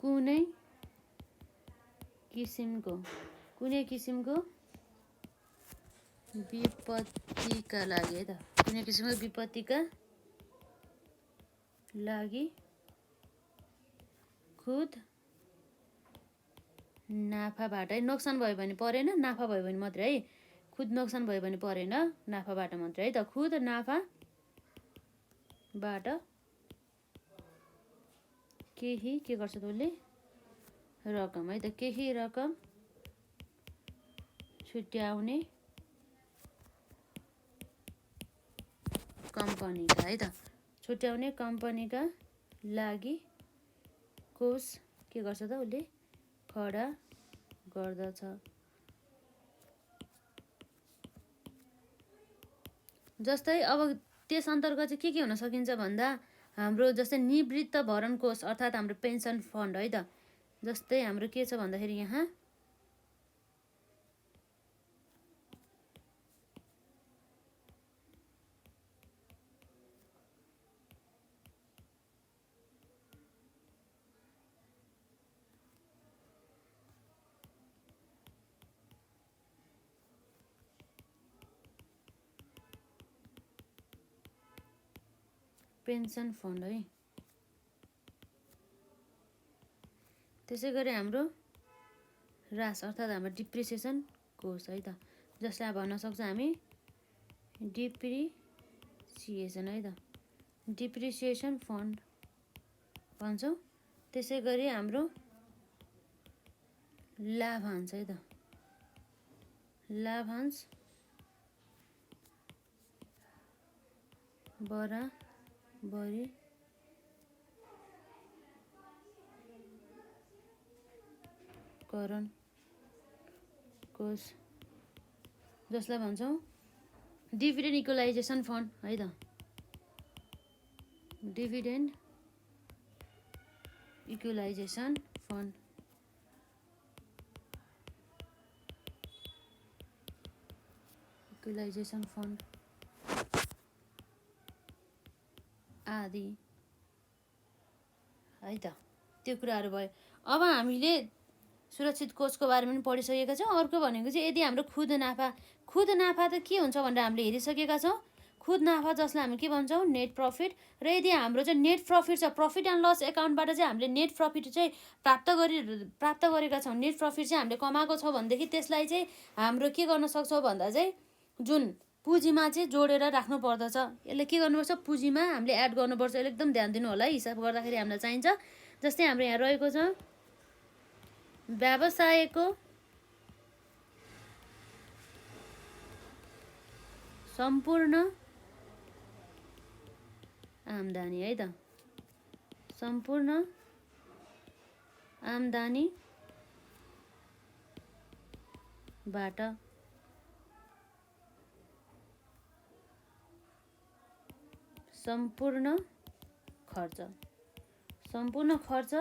कुनै किसिमको विपत्तिका लागि है त, कुनै किसिमको विपत्तिका लागि खुद नाफाबाट है, नोक्सान भयो भने परेन, नाफा भयो भने मात्रै है, खुद नोक्सान भयो भने परेन, नाफाबाट मात्रै है त। खुद नाफाबाट केही के गर्छ त उसले रकम है त, केही रकम छुट्याउने कम्पनीका है त, छुट्याउने कम्पनीका लागि कोष के गर्छ त उसले खडा गर्दछ। जस्तै अब त्यस अन्तर्गत चाहिँ के हुन सकिन्छ भन्दा हाम्रो जस्तै निवृत्तभरण कोष अर्थात् हाम्रो पेन्सन फन्ड है त। जस्तै हाम्रो के छ भन्दाखेरि यहाँ पेन्सन फन्ड है। त्यसै गरी हाम्रो ह्रास अर्थात् हाम्रो डिप्रिसिएसन कोष है त, जसलाई भन्न सक्छ हामी डिप्रिसिएसन है त, डिप्रिसिएसन फन्ड भन्छौँ। त्यसै गरी हाम्रो लाभांश है त, लाभांश बराबरी करण कोष, जसलाई भन्छौँ डिभिडेन्ड इक्वलाइजेसन फन्ड है त, डिभिडेन्ड इक्वलाइजेसन फन्ड। इक्वलाइजेसन फन्ड आदि है त, त्यो कुराहरू भयो। अब हामीले सुरक्षित कोषको बारेमा पनि पढिसकेका छौँ। अर्को भनेको चाहिँ यदि हाम्रो खुद नाफा त के हुन्छ भनेर हामीले हेरिसकेका छौँ। खुद नाफा जसलाई हामी के भन्छौँ नेट प्रफिट। र यदि हाम्रो चाहिँ नेट प्रफिट छ, प्रफिट एन्ड लस एकाउन्टबाट चाहिँ हामीले नेट प्रफिट चाहिँ प्राप्त गरेका छौँ, नेट प्रफिट चाहिँ हामीले कमाएको छौँ भनेदेखि त्यसलाई चाहिँ हाम्रो के गर्न सक्छौँ भन्दा चाहिँ जुन पुँजीमा चाहिँ जोडेर राख्नु पर्दछ। यसले के गर्नुपर्छ, पुँजीमा हामीले एड गर्नुपर्छ। यसले एकदम ध्यान दिनु होला है, हिसाब गर्दाखेरि हामीलाई चाहिन्छ। जस्तै हाम्रो यहाँ रहेको छ व्यवसायको सम्पूर्ण आम्दानी है त, सम्पूर्ण आम्दानीबाट सम्पूर्ण खर्च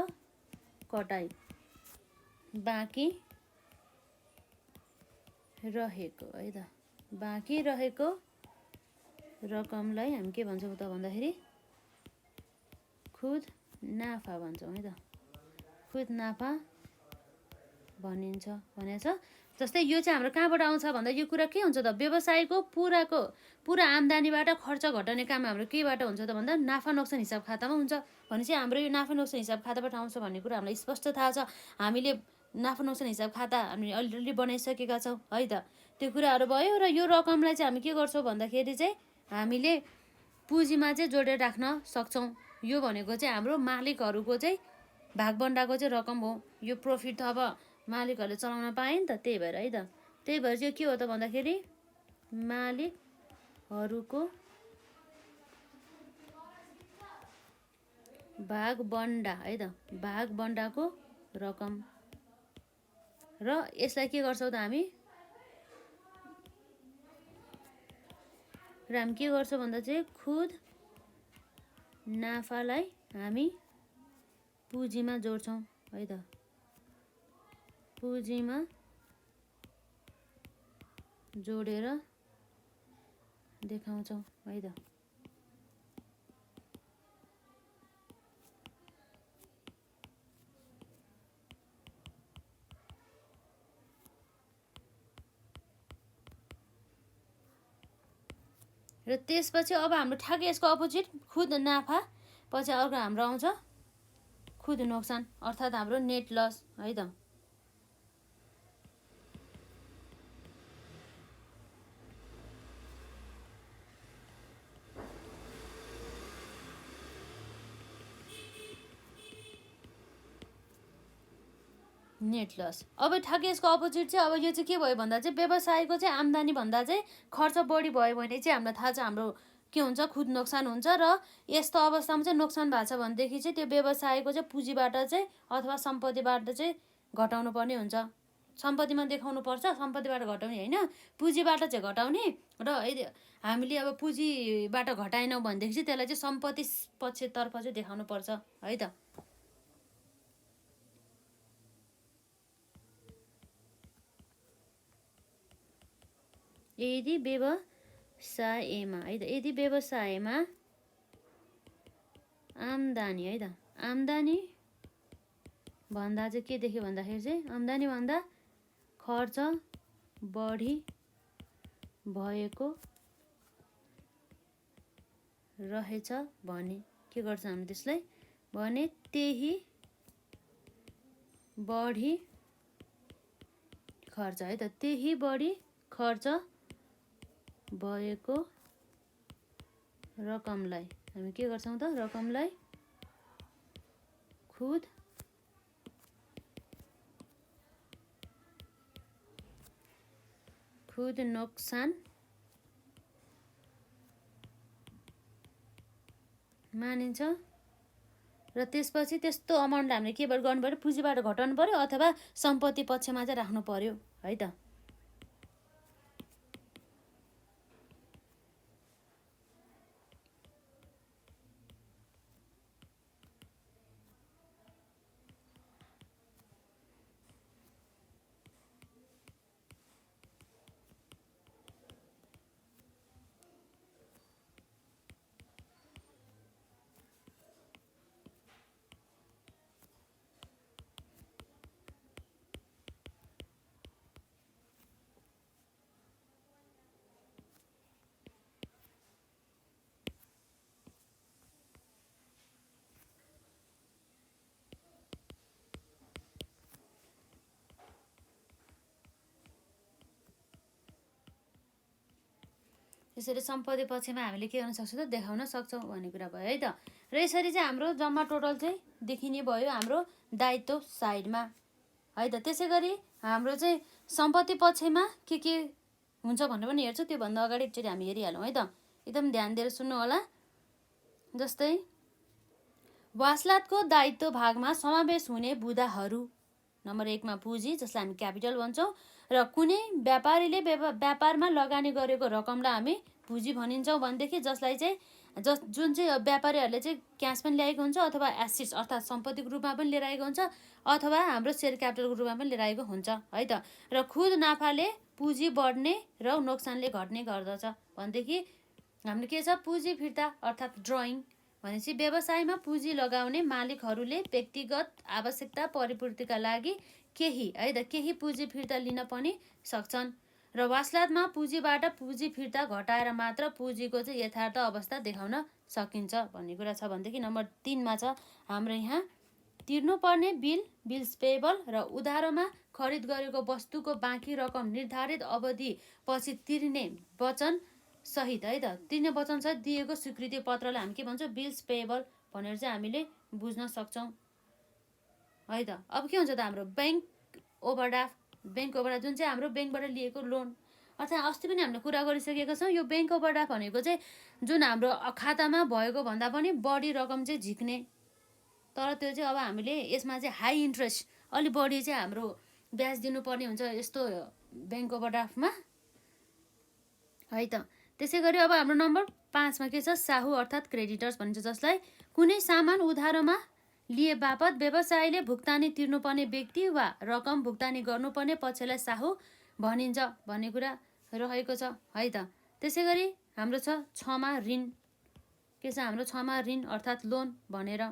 कटाई बाँकी रहेको है त, बाँकी रहेको रकमलाई हामी के भन्छौँ त भन्दाखेरि खुद नाफा भन्छौँ है त, खुद नाफा भनिन्छ भनेको छ। जस्तै यो चाहिँ हाम्रो कहाँबाट आउँछ भन्दा यो कुरा के हुन्छ त, व्यवसायको पुरा आम्दानीबाट खर्च घटाउने काम हाम्रो केबाट हुन्छ त भन्दा नाफा नोक्सान हिसाब खातामा हुन्छ। भनेपछि हाम्रो यो नाफा नोक्सान हिसाब खाताबाट आउँछ भन्ने कुरा हामीलाई स्पष्ट थाहा छ। हामीले नाफा नोक्सान हिसाब खाता हामी अलरेडी बनाइसकेका छौँ है त, त्यो कुराहरू भयो। र यो रकमलाई चाहिँ हामी के गर्छौँ भन्दाखेरि चाहिँ हामीले पुँजीमा चाहिँ जोडेर राख्न सक्छौँ। यो भनेको चाहिँ हाम्रो मालिकहरूको चाहिँ भागबन्डाको चाहिँ रकम हो। यो प्रफिट अब मालिकहरूले चलाउन पाए नि त, त्यही भएर है त। त्यही भएर चाहिँ के हो त भन्दाखेरि मालिकहरूको भागबन्डा है त, भागबन्डाको रकम। र यसलाई के गर्छौँ त हामी के गर्छौँ भन्दा चाहिँ खुद नाफालाई हामी पुँजीमा जोड्छौँ है त, पुँजीमा जोडेर देखाउँछौँ है त। र त्यसपछि अब हाम्रो ठ्याक्कै यसको अपोजिट खुद नाफा पछि अर्को हाम्रो आउँछ खुद नोक्सान अर्थात् हाम्रो नेट लस है त। नेट लस अब ठ्याक्कै यसको अपोजिट चाहिँ अब यो चाहिँ के भयो भन्दा चाहिँ व्यवसायको चाहिँ आम्दानी भन्दा चाहिँ खर्च बढी भयो भने चाहिँ हामीलाई थाहा छ हाम्रो के हुन्छ खुद नोक्सान हुन्छ। र यस्तो अवस्थामा चाहिँ नोक्सान भएको छ भनेदेखि चाहिँ त्यो व्यवसायको चाहिँ पुँजीबाट चाहिँ अथवा सम्पत्तिबाट चाहिँ घटाउनु पर्ने हुन्छ। सम्पत्तिमा देखाउनु पर्छ, सम्पत्तिबाट घटाउने होइन, पुँजीबाट चाहिँ घटाउने। र यदि हामीले अब पुँजीबाट घटाएनौँ भनेदेखि चाहिँ त्यसलाई चाहिँ सम्पत्ति पक्षतर्फ चाहिँ देखाउनु पर्छ है त। यदि व्यवसायमा है त, यदि व्यवसायमा आम्दानी है त, आम्दानी भन्दा चाहिँ के देख्यो भन्दाखेरि चाहिँ आम्दानी भन्दा खर्च बढी भएको रहेछ भने के गर्छौँ हामी त्यसलाई भने त्यही बढी खर्च है त त्यही बढी खर्च भएको रकमलाई हामी के गर्छौँ त रकमलाई खुद नोक्सान मानिन्छ र त्यसपछि त्यस्तो अमाउन्टलाई हामीले के गर्नु पर्यो पुँजीबाट घटाउनु पर्यो अथवा सम्पत्ति पक्षमा चाहिँ राख्नु पर्यो है त यसरी सम्पत्ति पक्षमा हामीले के गर्न सक्छौँ त देखाउन सक्छौँ भन्ने कुरा भयो है त र यसरी चाहिँ हाम्रो जम्मा टोटल चाहिँ देखिने भयो हाम्रो दायित्व साइडमा है त त्यसै गरी हाम्रो चाहिँ सम्पत्ति पक्षमा के हुन्छ भनेर पनि हेर्छौँ त्योभन्दा अगाडि एकचोटि हामी हेरिहालौँ है त एकदम ध्यान दिएर सुन्नु होला जस्तै वासलातको दायित्व भागमा समावेश हुने बुदाहरू नम्बर 1 मा पुँजी जसलाई हामी क्यापिटल भन्छौँ र कुनै व्यापारीले व्यापारमा लगानी गरेको रकमलाई हामी पुँजी भनिन्छौँ भनेदेखि जसलाई चाहिँ जुन चाहिँ व्यापारीहरूले चाहिँ क्यास पनि ल्याएको हुन्छ अथवा एसेट्स अर्थात् सम्पत्तिको रूपमा पनि लिएर आएको हुन्छ अथवा हाम्रो सेयर क्यापिटलको रूपमा पनि लिएर आएको हुन्छ है त र खुद नाफाले पुँजी बढ्ने र नोक्सानले घट्ने गर्दछ भनेदेखि हाम्रो के छ पुँजी फिर्ता अर्थात् ड्रइङ भनेपछि व्यवसायमा पुँजी लगाउने मालिकहरूले व्यक्तिगत आवश्यकता परिपूर्तिका लागि केही है त केही पुँजी फिर्ता लिन पनि सक्छन् र वासलातमा पुँजीबाट पुँजी फिर्ता घटाएर मात्र पुँजीको चाहिँ यथार्थ अवस्था देखाउन सकिन्छ भन्ने कुरा छ भनेदेखि नम्बर 3 मा छ हाम्रो यहाँ तिर्नुपर्ने बिल्स पेएबल र उधारोमा खरिद गरेको वस्तुको बाँकी रकम निर्धारित अवधि पछि तिर्ने वचन सहित है त तिर्ने वचन सहित दिएको स्वीकृति पत्रलाई हामी के भन्छौँ बिल्स पेएबल भनेर चाहिँ हामीले बुझ्न सक्छौँ है त अब के हुन्छ त हाम्रो बैंक ओभरड्राफ्ट जुन चाहिँ हाम्रो बैंकबाट लिएको लोन अर्थात् अस्ति पनि हामीले कुरा गरिसकेका छौँ यो बैंक ओभरड्राफ्ट भनेको चाहिँ जुन हाम्रो खातामा भएको भन्दा पनि बढी रकम चाहिँ झिक्ने तर त्यो चाहिँ अब हामीले यसमा चाहिँ हाई इन्ट्रेस्ट अलि बढी चाहिँ हाम्रो ब्याज दिनुपर्ने हुन्छ यस्तो बैंक ओभरड्राफ्टमा है त त्यसै गरी अब हाम्रो नम्बर 5 मा के छ साहु अर्थात् क्रेडिटर्स भनिन्छ जसलाई कुनै सामान उधारोमा लिए बापत व्यवसायले भुक्तानी तिर्नुपर्ने व्यक्ति वा रकम भुक्तानी गर्नुपर्ने पक्षलाई साहु भनिन्छ भन्ने कुरा रहेको छ है त त्यसै गरी हाम्रो छ 6 मा ऋण के छ हाम्रो 6 मा ऋण अर्थात् लोन भनेर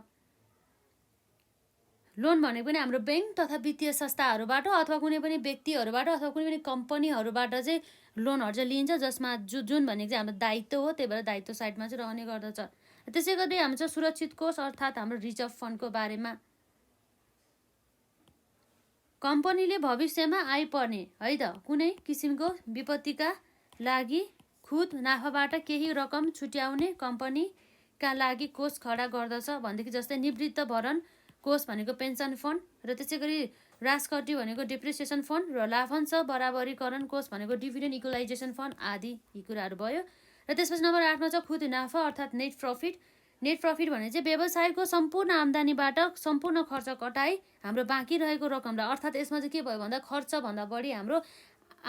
लोन भनेको पनि हाम्रो बैंक तथा वित्तीय संस्थाहरूबाट अथवा कुनै पनि व्यक्तिहरूबाट अथवा कुनै पनि कम्पनीहरूबाट चाहिँ लोनहरू चाहिँ लिइन्छ जसमा जुन भनेको चाहिँ हाम्रो दायित्व हो त्यही भएर दायित्व साइडमा चाहिँ रहने गर्दछ त्यसै गरी हाम्रो चाहिँ सुरक्षित कोष अर्थात् हाम्रो रिजर्भ फन्डको बारेमा कम्पनीले भविष्यमा आइपर्ने है त कुनै किसिमको विपत्तिका लागि खुद नाफाबाट केही रकम छुट्याउने कम्पनीका लागि कोष खडा गर्दछ भनेदेखि जस्तै निवृत्त भरण कोष भनेको पेन्सन फन्ड र त्यसै गरी राजकटी भनेको डिप्रिसिएसन फन्ड र लाभांश बराबरीकरण कोष भनेको डिभिडेन्ड इक्वलाइजेसन फन्ड आदि यी कुराहरू भयो र त्यसपछि नम्बर 8 मा छ खुद नाफा अर्थात् नेट प्रफिट भने चाहिँ व्यवसायको सम्पूर्ण आम्दानीबाट सम्पूर्ण खर्च कटाई हाम्रो बाँकी रहेको रकमलाई अर्थात् यसमा चाहिँ के भयो भन्दा खर्चभन्दा बढी हाम्रो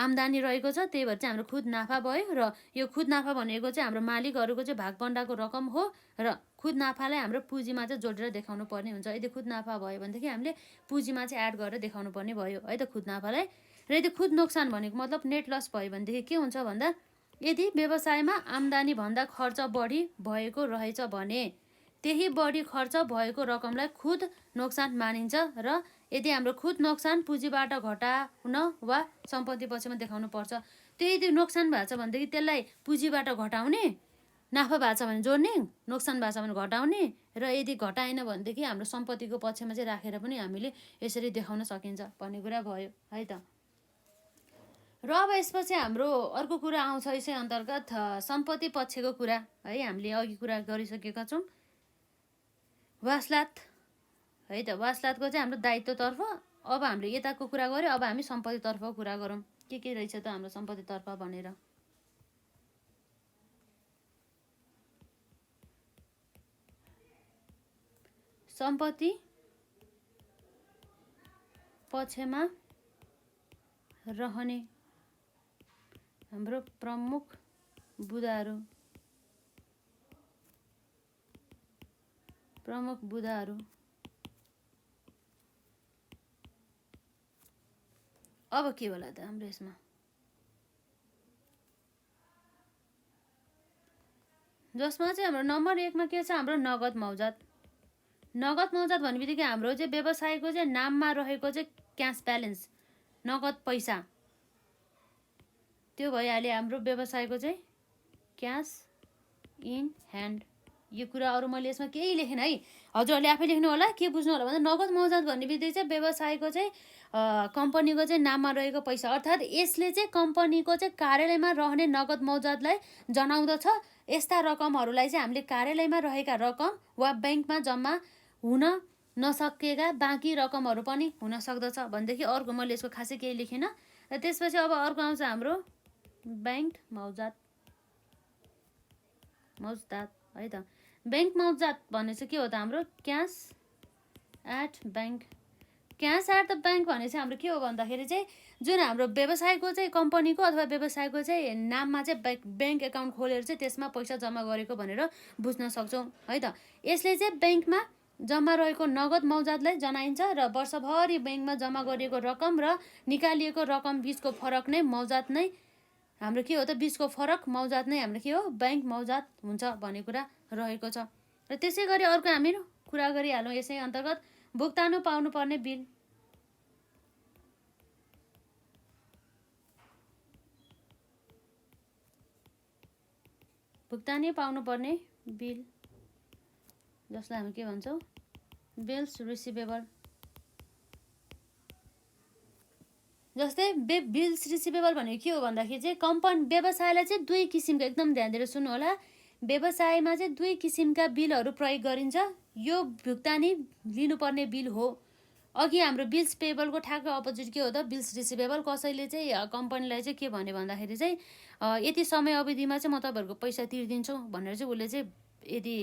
आम्दानी रहेको छ त्यही भएर चाहिँ हाम्रो खुद नाफा भयो र यो खुद नाफा भनेको चाहिँ हाम्रो मालिकहरूको चाहिँ भागभण्डाको रकम हो र खुद नाफालाई हाम्रो पुँजीमा चाहिँ जोडेर देखाउनु पर्ने हुन्छ यदि खुद नाफा भयो भनेदेखि हामीले पुँजीमा चाहिँ एड गरेर देखाउनु पर्ने भयो है त खुद नाफालाई र यदि खुद नोक्सान भनेको मतलब नेट लस भयो भनेदेखि के हुन्छ भन्दा यदि व्यवसायमा आम्दानी भन्दा खर्च बढी भएको रहेछ भने त्यही बढी खर्च भएको रकमलाई खुद नोक्सान मानिन्छ र यदि हाम्रो खुद नोक्सान पुँजीबाट घटाउन वा सम्पत्ति पक्षमा देखाउनु पर्छ त्यो यदि नोक्सान भएको छ भनेदेखि त्यसलाई पुँजीबाट घटाउने नाफा भएको छ भने जोड्ने, नोक्सान भएको छ भने घटाउने, र यदि घटाएन भनेदेखि हाम्रो सम्पत्तिको पक्षमा चाहिँ राखेर पनि हामीले यसरी देखाउन सकिन्छ भन्ने कुरा भयो है त। र अब यसपछि हाम्रो अर्को कुरा आउँछ यसै अन्तर्गत सम्पत्ति पक्षको कुरा है। हामीले अघि कुरा गरिसकेका छौँ वासलात है त। वासलातको चाहिँ हाम्रो दायित्वतर्फ अब हामीले यताको कुरा गऱ्यो, अब हामी सम्पत्तितर्फको कुरा गरौँ के रहेछ त हाम्रो सम्पत्तितर्फ भनेर। सम्पत्ति पक्षमा रहने हाम्रो प्रमुख बुदाहरू अब के होला त हाम्रो यसमा जसमा चाहिँ हाम्रो नम्बर 1 मा के छ हाम्रो नगद मौजात। नगद मौजात भन्ने बित्तिकै हाम्रो चाहिँ व्यवसायको चाहिँ नाममा रहेको चाहिँ क्यास ब्यालेन्स नगद पैसा त्यो भइहाल्यो हाम्रो व्यवसायको चाहिँ क्यास इन ह्यान्ड। यो कुरा अरू मैले यसमा केही लेखेन है, हजुरहरूले आफै लेख्नु होला। के बुझ्नु होला भन्दा नगद मौजात भन्ने बित्तिकै चाहिँ व्यवसायको चाहिँ कम्पनीको चाहिँ नाममा रहेको पैसा, अर्थात् यसले चाहिँ कम्पनीको चाहिँ कार्यालयमा रहने नगद मौजातलाई जनाउँदछ। यस्ता रकमहरूलाई चाहिँ हामीले कार्यालयमा रहेका रकम वा ब्याङ्कमा जम्मा हुन नसकेका बाँकी रकमहरू पनि हुन सक्दछ भनेदेखि अर्को मैले यसको खासै केही लेखिनँ। र त्यसपछि अब अर्को आउँछ हाम्रो ब्याङ्क मौजात है त। ब्याङ्क मौजात भन्ने चाहिँ के हो त हाम्रो cash at bank. Cash at the bank भने चाहिँ हाम्रो के हो भन्दाखेरि चाहिँ जुन हाम्रो व्यवसायको चाहिँ कम्पनीको अथवा व्यवसायको चाहिँ नाममा चाहिँ ब्याङ्क एकाउन्ट खोलेर चाहिँ त्यसमा पैसा जम्मा गरेको भनेर बुझ्न सक्छौँ है त। यसले चाहिँ ब्याङ्कमा जम्मा रहेको नगद मौजातलाई जनाइन्छ र वर्षभरि ब्याङ्कमा जम्मा गरिएको रकम र निकालिएको रकम बिचको फरक नै मौजात नै हाम्रो के हो त बिचको फरक मौजात नै हाम्रो के हो ब्याङ्क मौजात हुन्छ भन्ने कुरा रहेको छ। र त्यसै गरी अर्को हामी कुरा गरिहालौँ यसै अन्तर्गत भुक्तानी पाउनुपर्ने बिल। भुक्तानी पाउनुपर्ने बिल जसलाई हामी के भन्छौँ बिल्स रिसिभेबल। जस्तै बिल्स रिसिभेबल भनेको के हो भन्दाखेरि चाहिँ कम्पनी व्यवसायलाई चाहिँ दुई किसिमका, एकदम ध्यान दिएर सुन्नु होला, व्यवसायमा चाहिँ दुई किसिमका बिलहरू प्रयोग गरिन्छ। यो भुक्तानी लिनुपर्ने बिल हो। अघि हाम्रो बिल्स पेबलको ठ्याक्क अपोजिट के हो त बिल्स रिसिभेबल। कसैले चाहिँ कम्पनीलाई चाहिँ के भन्यो भन्दाखेरि चाहिँ यति समय अवधिमा चाहिँ म तपाईँहरूको पैसा तिर्दिन्छु भनेर चाहिँ उसले चाहिँ यदि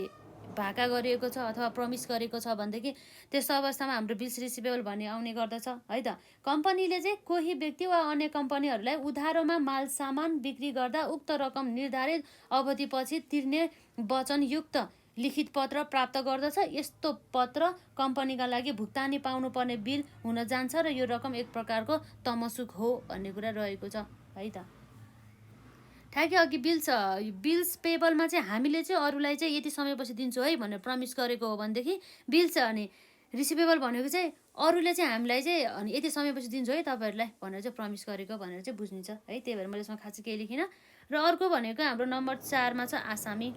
भाका गरिएको छ अथवा प्रमिस गरेको छ भनेदेखि त्यस्तो अवस्थामा हाम्रो बिल्स रिसिभेबल भन्ने आउने गर्दछ है त। कम्पनीले चाहिँ कोही व्यक्ति वा अन्य कम्पनीहरूलाई उधारोमा माल सामान बिक्री गर्दा उक्त रकम निर्धारित अवधिपछि तिर्ने वचनयुक्त लिखित पत्र प्राप्त गर्दछ। यस्तो पत्र कम्पनीका लागि भुक्तानी पाउनुपर्ने बिल हुन जान्छ र यो रकम एक प्रकारको तमसुक हो भन्ने कुरा रहेको छ है त। ठ्याक्कै अघि बिल्स पेबलमा चाहिँ हामीले चाहिँ अरूलाई चाहिँ यति समयपछि दिन्छु है भनेर प्रमिस गरेको हो भनेदेखि बिल्स अनि रिसिभेबल भनेको चाहिँ अरूले चाहिँ हामीलाई चाहिँ अनि यति समयपछि दिन्छु है तपाईँहरूलाई भनेर चाहिँ प्रमिस गरेको भनेर चाहिँ बुझ्निन्छ है। त्यही भएर मैले यसमा खासै केही लेखिनँ। र अर्को भनेको हाम्रो नम्बर 4 मा छ आसामी।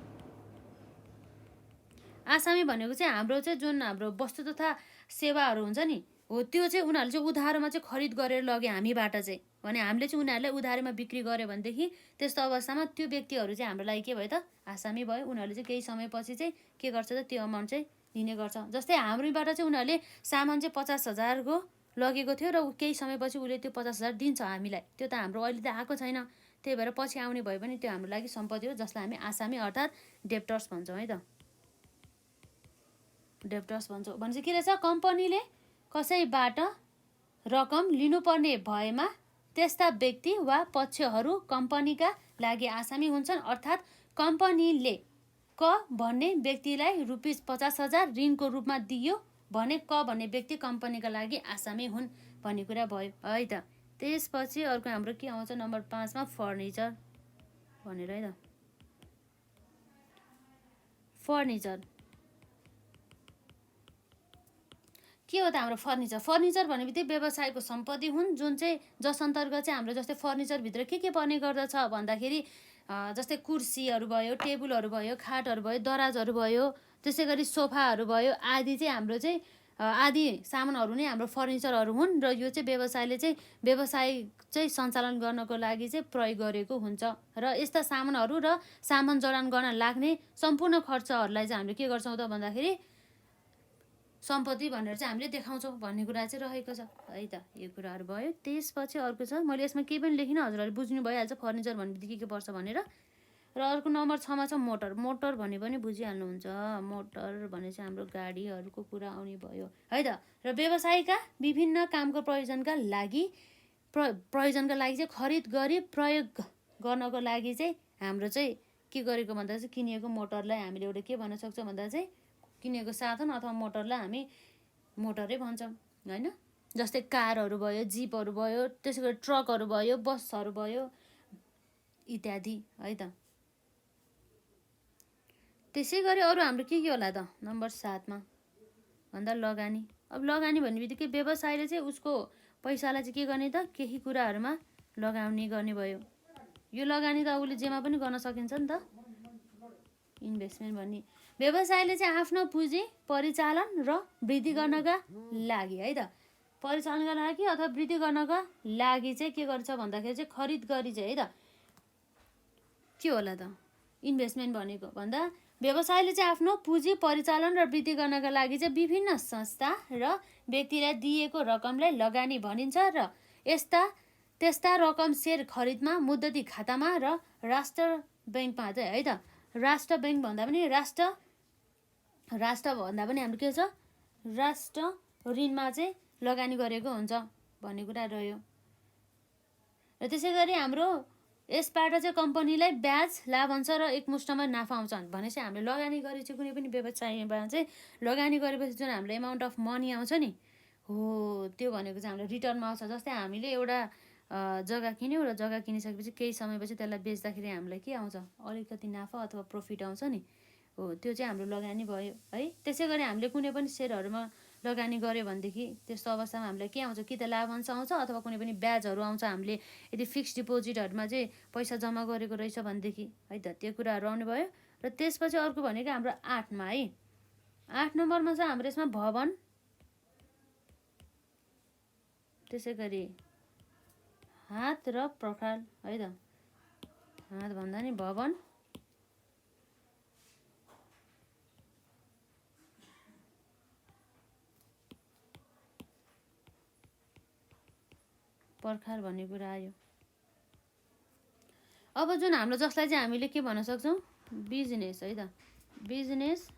आसामी भनेको चाहिँ हाम्रो चाहिँ जुन हाम्रो वस्तु तथा सेवाहरू हुन्छ नि हो त्यो चाहिँ उनीहरूले चाहिँ उधारोमा चाहिँ खरिद गरेर लगे हामीबाट चाहिँ भने हामीले चाहिँ उनीहरूलाई उधारोमा बिक्री गर्यो भनेदेखि त्यस्तो अवस्थामा त्यो व्यक्तिहरू चाहिँ हाम्रो लागि के भयो त आसामी भयो। उनीहरूले चाहिँ केही समयपछि चाहिँ के गर्छ त त्यो अमाउन्ट चाहिँ दिने गर्छ। जस्तै हाम्रोबाट चाहिँ उनीहरूले सामान चाहिँ 50,000 को लगेको थियो र केही समयपछि उसले त्यो 50,000 दिन्छ हामीलाई। त्यो त हाम्रो अहिले त आएको छैन, त्यही भएर पछि आउने भए पनि त्यो हाम्रो लागि सम्पत्ति हो जसलाई हामी आसामी अर्थात् डेप्टर्स भन्छौँ है त। डेप्टर्स भन्छौँ भने चाहिँ के रहेछ कम्पनीले कसैबाट रकम लिनुपर्ने भएमा त्यस्ता व्यक्ति वा पक्षहरू कम्पनीका लागि आसामी हुन्छन्। अर्थात् कम्पनीले क भन्ने व्यक्तिलाई ₹50,000 ऋणको रूपमा दियो भने क भन्ने व्यक्ति कम्पनीका लागि आसामी हुन् भन्ने कुरा भयो है त। त्यसपछि अर्को हाम्रो के आउँछ नम्बर 5 मा फर्निचर भनेर है त। फर्निचर के हो त हाम्रो फर्निचर। फर्निचर भन्ने बित्तिकै व्यवसायको सम्पत्ति हुन् जुन चाहिँ जस अन्तर्गत चाहिँ हाम्रो जस्तै फर्निचरभित्र के पर्ने गर्दछ भन्दाखेरि जस्तै कुर्सीहरू भयो, टेबुलहरू भयो, खाटहरू भयो, दराजहरू भयो, त्यसै गरी सोफाहरू भयो आदि चाहिँ हाम्रो चाहिँ आदि सामानहरू नै हाम्रो फर्निचरहरू हुन् र यो चाहिँ व्यवसायले चाहिँ व्यवसाय चाहिँ सञ्चालन गर्नको लागि चाहिँ प्रयोग गरेको हुन्छ र यस्ता सामानहरू र सामान जडान गर्न लाग्ने सम्पूर्ण खर्चहरूलाई चाहिँ हामीले के गर्छौँ त भन्दाखेरि सम्पत्ति भनेर चाहिँ हामीले देखाउँछौँ भन्ने कुरा चाहिँ रहेको छ है त। यो कुराहरू भयो। त्यसपछि अर्को छ, मैले यसमा केही पनि लेखिनँ, हजुरहरूले बुझ्नु भइहाल्छ फर्निचर भनेपछि के पर्छ भनेर। र अर्को नम्बर 6मा छ मोटर। मोटर भने पनि बुझिहाल्नुहुन्छ, मोटर भने चाहिँ हाम्रो गाडीहरूको कुरा आउने भयो है त। र व्यवसायका विभिन्न कामको प्रयोजनका लागि चाहिँ खरिद गरी प्रयोग गर्नको लागि चाहिँ हाम्रो चाहिँ के गरेको भन्दा चाहिँ किनिएको मोटरलाई हामीले एउटा के भन्न सक्छौँ भन्दा चाहिँ किनेको साधन अथवा मोटरलाई हामी मोटरै भन्छौँ होइन। जस्तै कारहरू भयो, जिपहरू भयो, त्यसै गरी ट्रकहरू भयो, बसहरू भयो इत्यादि है त। त्यसै गरी अरू हाम्रो के होला त नम्बर 7मा भन्दा लगानी। अब लगानी भन्ने बित्तिकै व्यवसायले चाहिँ उसको पैसालाई चाहिँ के गर्ने त केही कुराहरूमा लगाउने गर्ने भयो। यो लगानी त उसले जेमा पनि गर्न सकिन्छ नि त, इन्भेस्टमेन्ट भन्ने। व्यवसायले चाहिँ आफ्नो पुँजी परिचालन र वृद्धि गर्नका लागि है त, परिचालनका लागि अथवा वृद्धि गर्नका लागि चाहिँ के गर्छ भन्दाखेरि चाहिँ खरिद गरी चाहिँ है त के होला त इन्भेस्टमेन्ट भनेको भन्दा व्यवसायले चाहिँ आफ्नो पुँजी परिचालन र वृद्धि गर्नका लागि चाहिँ विभिन्न संस्था र व्यक्तिलाई दिएको रकमलाई लगानी भनिन्छ र त्यस्ता रकम सेयर खरिदमा, मुद्दती खातामा र राष्ट्र ब्याङ्कमा चाहिँ है त। राष्ट्र ब्याङ्क भन्दा पनि राष्ट्र भन्दा पनि हाम्रो के छ राष्ट्र ऋणमा चाहिँ लगानी गरेको हुन्छ भन्ने कुरा रह्यो। र त्यसै गरी हाम्रो यसबाट चाहिँ कम्पनीलाई ब्याज, लाभांश र एकमुष्टमा नाफा आउँछ भने चाहिँ हामीले लगानी गरे चाहिँ कुनै पनि व्यवसायमा चाहिँ लगानी गरेपछि जुन हाम्रो एमाउन्ट अफ मनी आउँछ नि हो त्यो भनेको चाहिँ हाम्रो रिटर्नमा आउँछ। जस्तै हामीले एउटा जग्गा किन्यौँ र जग्गा किनिसकेपछि केही समयपछि त्यसलाई बेच्दाखेरि हामीलाई के आउँछ अलिकति नाफा अथवा प्रफिट आउँछ नि हो त्यो चाहिँ हाम्रो लगानी भयो है। त्यसै गरी हामीले कुनै पनि सेयरहरूमा लगानी गऱ्यो भनेदेखि त्यस्तो अवस्थामा हामीलाई के आउँछ कि त लाभांश आउँछ अथवा कुनै पनि ब्याजहरू आउँछ। हामीले यदि फिक्स डिपोजिटहरूमा चाहिँ पैसा जम्मा गरेको रहेछ भनेदेखि है त त्यो कुराहरू आउने भयो। र त्यसपछि अर्को भनेको हाम्रो 8मा है, 8 नम्बरमा छ हाम्रो यसमा भवन, त्यसै गरी हात र पर्खाल है त। हात भन्दा नि भवन, पर्खाल भन्ने कुरा आयो। अब जुन हाम्रो जसलाई चाहिँ हामीले के भन्न सक्छौँ बिजनेस है त, बिजनेस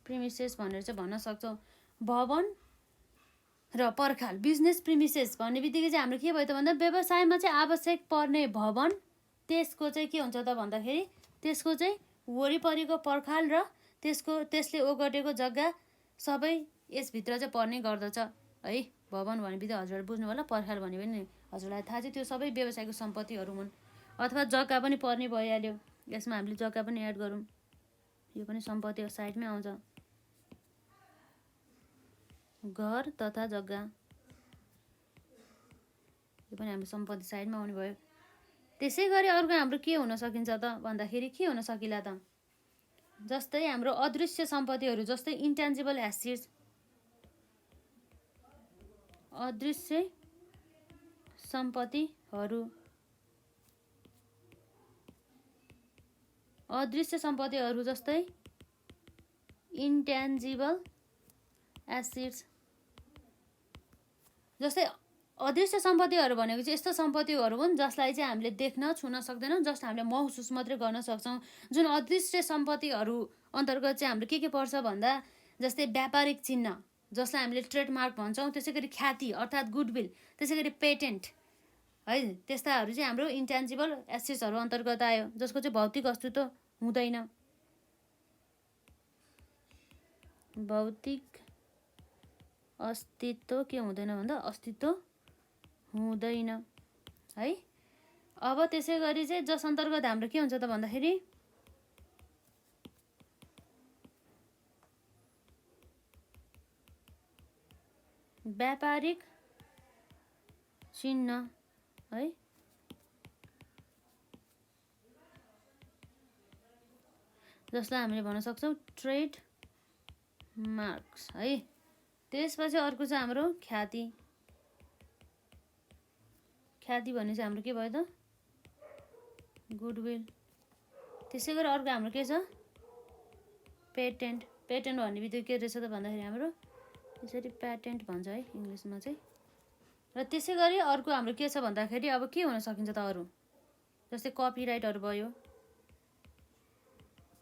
प्रिमिसेस भनेर चाहिँ भन्न सक्छौँ। भवन र पर्खाल, बिजनेस प्रिमिसेस भन्ने बित्तिकै चाहिँ हाम्रो के भयो त भन्दा व्यवसायमा चाहिँ आवश्यक पर्ने भवन, त्यसको चाहिँ के हुन्छ त भन्दाखेरि त्यसको चाहिँ वरिपरिको पर्खाल र त्यसले ओगटेको जग्गा सबै यसभित्र चाहिँ पर्ने गर्दछ है। भवन भने बित्तिकै हजुरहरूले बुझ्नु होला, पर्खाल भने पनि हजुरलाई थाहा छ त्यो सबै व्यवसायको सम्पत्तिहरू हुन्। अथवा जग्गा पनि पर्ने भइहाल्यो, यसमा हामीले जग्गा पनि एड गरौँ, यो पनि सम्पत्तिको साइडमै आउँछ। घर तथा जग्गा यो पनि हाम्रो सम्पत्ति साइडमा आउने भयो। त्यसै गरी अर्को हाम्रो के हुन सकिन्छ त भन्दाखेरि के हुन सकिला त जस्तै हाम्रो अदृश्य सम्पत्तिहरू जस्तै इन्ट्यान्जिबल एसेट्स, अदृश्य सम्पत्तिहरू, अदृश्य सम्पत्तिहरू जस्तै इन्ट्यान्जिबल एसेट्स। जस्तै अदृश्य सम्पत्तिहरू भनेको चाहिँ यस्तो सम्पत्तिहरू हुन् जसलाई चाहिँ हामीले देख्न छुन सक्दैनौँ, जस्ट हामीले महसुस मात्रै गर्न सक्छौँ। जुन अदृश्य सम्पत्तिहरू अन्तर्गत चाहिँ हाम्रो के पर्छ भन्दा जस्तै व्यापारिक चिन्ह जसलाई हामीले ट्रेडमार्क भन्छौँ, त्यसै गरी ख्याति अर्थात् गुडविल, त्यसै गरी पेटेन्ट है, त्यस्ताहरू चाहिँ हाम्रो इन्ट्यान्जिबल एसेट्सहरू अन्तर्गत आयो जसको चाहिँ भौतिक अस्तित्व हुँदैन। भौतिक अस्तित्व के हुँदैन भन्दा अस्तित्व हुँदैन है। अब त्यसै गरी चाहिँ जस अन्तर्गत हाम्रो के हुन्छ त भन्दाखेरि व्यापारिक चिन्ह है, जसलाई हामीले भन्न सक्छौँ ट्रेड मार्क्स है। त्यसपछि अर्को चाहिँ हाम्रो ख्याति। ख्याति भने चाहिँ हाम्रो के भयो त गुडविल। त्यसै गरी अर्को हाम्रो के छ पेटेन्ट। पेटेन्ट भन्ने बित्तिकै के रहेछ त भन्दाखेरि हाम्रो यसरी प्याटेन्ट भन्छ है इङ्ग्लिसमा चाहिँ। र त्यसै गरी अर्को हाम्रो के छ भन्दाखेरि अब के हुन सकिन्छ त अरू, जस्तै कपिराइटहरू भयो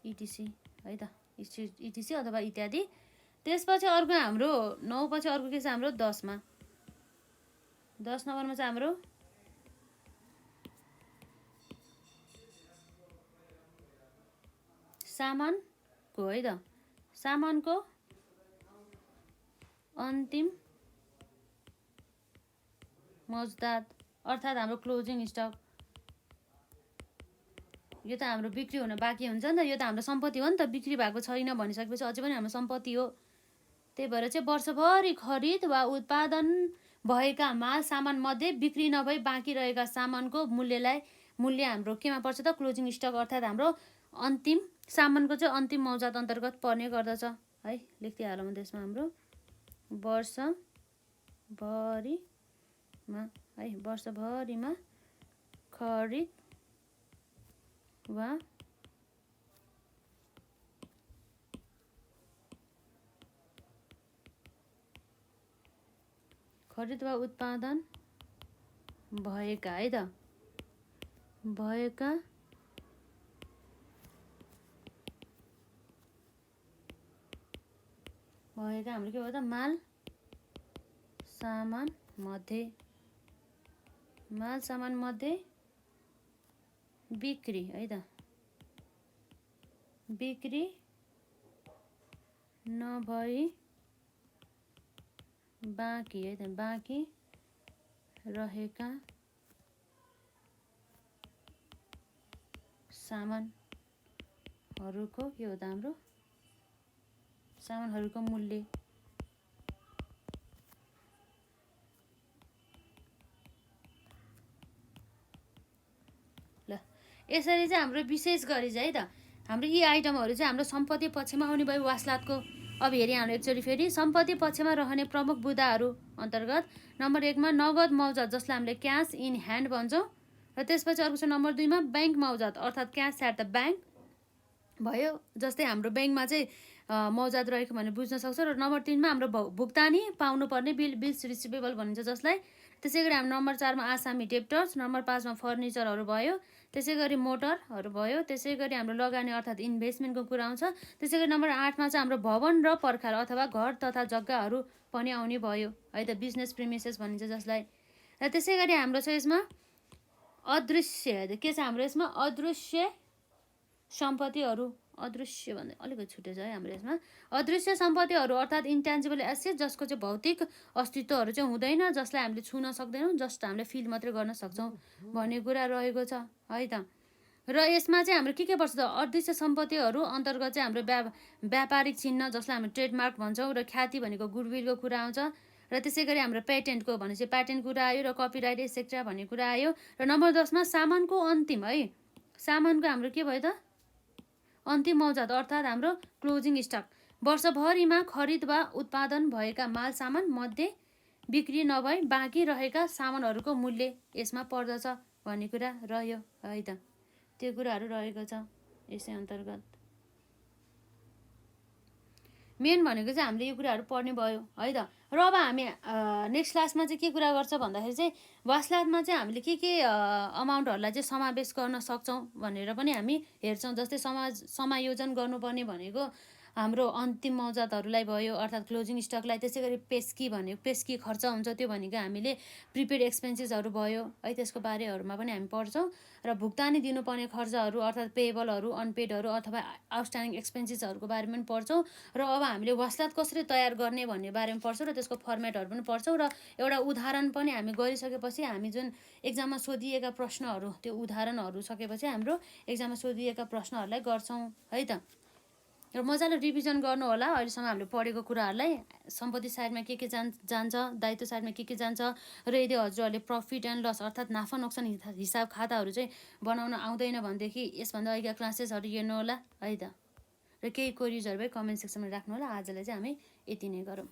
इटिसी है त, इटिसी अथवा इत्यादि। त्यसपछि अर्को हाम्रो 9 पछि अर्को के छ हाम्रो 10 मा। 10 नम्बरमा चाहिँ हाम्रो सामानको है त, सामानको अन्तिम मौजदात अर्थात् हाम्रो क्लोजिङ स्टक। यो त हाम्रो बिक्री हुन बाँकी हुन्छ नि त, यो त हाम्रो सम्पत्ति हो नि त, बिक्री भएको छैन भनिसकेपछि अझै पनि हाम्रो सम्पत्ति हो। त्यही भएर चाहिँ वर्षभरि खरिद वा उत्पादन भएका माल सामान मध्ये बिक्री नभई बाँकी रहेका सामानको मूल्य हाम्रो केमा पर्छ त क्लोजिङ स्टक अर्थात् हाम्रो अन्तिम सामानको चाहिँ अन्तिम मौजात अन्तर्गत पर्ने गर्दछ है। लेख्दै हालौँ त्यसमा हाम्रो वर्षभरिमा है, वर्षभरिमा खरिद वा उत्पादन भएका है त, भएका हाम्रो के भयो त माल सामान मध्ये बिक्री है त, बिक्री नभई बाँकी है त, बाँकी रहेका सामानहरूको के हो त हाम्रो सामानहरूको मूल्य। ल यसरी चाहिँ हाम्रो विशेष गरी चाहिँ है त हाम्रो यी आइटमहरू चाहिँ हाम्रो सम्पत्ति पक्षमा आउने भयो वासलातको। अब हेरी हाम्रो एकचोटि फेरि सम्पत्ति पक्षमा रहने प्रमुख बुदाहरू अन्तर्गत नम्बर 1 मा नगद मौजात जसलाई हामीले क्यास इन ह्यान्ड भन्छौँ। र त्यसपछि अर्को छ नम्बर 2 मा ब्याङ्क मौजात अर्थात् क्यास एट द ब्याङ्क भयो, जस्तै हाम्रो ब्याङ्कमा चाहिँ मौजात रहेको भनेर बुझ्न सक्छौँ। र नम्बर 3 मा हाम्रो भुक्तानी पाउनुपर्ने बिल्स रिसिभेबल भनिन्छ जसलाई। त्यसै गरी हाम्रो नम्बर 4 मा आसामी डेप्टर्स, नम्बर 5 मा फर्निचरहरू भयो, त्यसै गरी मोटरहरू भयो, त्यसै गरी हाम्रो लगानी अर्थात् इन्भेस्टमेन्टको कुरा आउँछ। त्यसै गरी नम्बर 8 मा चाहिँ हाम्रो भवन र पर्खाल अथवा घर तथा जग्गाहरू पनि आउने भयो है त, बिजनेस प्रिमिसेस भनिन्छ जसलाई। र त्यसै गरी हाम्रो छ यसमा अदृश्य के छ हाम्रो यसमा अदृश्य सम्पत्तिहरू, अदृश्य भन्दा अलिकति छुटेछ है हाम्रो यसमा। अदृश्य सम्पत्तिहरू अर्थात् इन्ट्यान्जिबल एसेट जसको चाहिँ भौतिक अस्तित्वहरू चाहिँ हुँदैन, जसलाई हामीले छुन सक्दैनौँ, जस्ट हामीले फिल मात्रै गर्न सक्छौँ भन्ने कुरा रहेको छ है त। र यसमा चाहिँ हाम्रो के पर्छ त अदृश्य सम्पत्तिहरू अन्तर्गत चाहिँ हाम्रो व्यापारिक चिन्ह जसलाई हामी ट्रेडमार्क भन्छौँ, र ख्याति भनेको गुडविलको कुरा आउँछ। र त्यसै गरी हाम्रो पेटेन्टको भनेपछि प्याटेन्ट कुरा आयो, र कपिराइट एसेक्ट्रा भन्ने कुरा आयो। र नम्बर 10 मा सामानको अन्तिम है, सामानको हाम्रो के भयो त अन्तिम मौजात अर्थात् हाम्रो क्लोजिङ स्टक। वर्षभरिमा खरिद वा उत्पादन भएका माल सामान मध्ये बिक्री नभई बाँकी रहेका सामानहरूको मूल्य यसमा पर्दछ भन्ने कुरा रह्यो है त। त्यो कुराहरू रहेको छ यसै अन्तर्गत। मेन भनेको चाहिँ हामीले यो कुराहरू पढ्ने भयो है त। र अब हामी नेक्स्ट क्लासमा चाहिँ के कुरा गर्छ भन्दाखेरि चाहिँ वासलातमा चाहिँ हामीले के अमाउन्टहरूलाई चाहिँ समावेश गर्न सक्छौँ भनेर पनि हामी हेर्छौँ। जस्तै समायोजन गर्नुपर्ने भनेको हाम्रो अन्तिम मौजातहरूलाई भयो अर्थात् क्लोजिङ स्टकलाई। त्यसै गरी पेस्की खर्च हुन्छ त्यो भनेको हामीले प्रिपेड एक्सपेन्सेसहरू भयो है, त्यसको बारेहरूमा पनि हामी पढ्छौँ। र भुक्तानी दिनुपर्ने खर्चहरू अर्थात् पेएबलहरू, अनपेडहरू अथवा आउटस्ट्यान्डिङ एक्सपेन्सेसहरूको बारेमा पनि पढ्छौँ। र अब हामीले वासलात कसरी तयार गर्ने भन्ने बारेमा पढ्छौँ, र त्यसको फर्मेटहरू पनि पढ्छौँ। र एउटा उदाहरण पनि हामी गरिसकेपछि हामी जुन एक्जाममा सोधिएका प्रश्नहरू त्यो उदाहरणहरू सकेपछि हाम्रो एक्जाममा सोधिएका प्रश्नहरूलाई गर्छौँ है त। र मजाले रिभिजन गर्नु होला अहिलेसम्म हामीले पढेको कुराहरूलाई। सम्पत्ति साइडमा के जान्छ, दायित्व साइडमा के जान्छ, र यदि हजुरहरूले प्रफिट एन्ड लस अर्थात् नाफा नोक्सान हिसाब खाताहरू चाहिँ बनाउन आउँदैन भनेदेखि यसभन्दा अघिका क्लासेसहरू हेर्नु होला है त। र केही क्वेरिजहरू भए कमेन्ट सेक्सनमा राख्नु होला। आजलाई चाहिँ हामी यति नै गरौँ।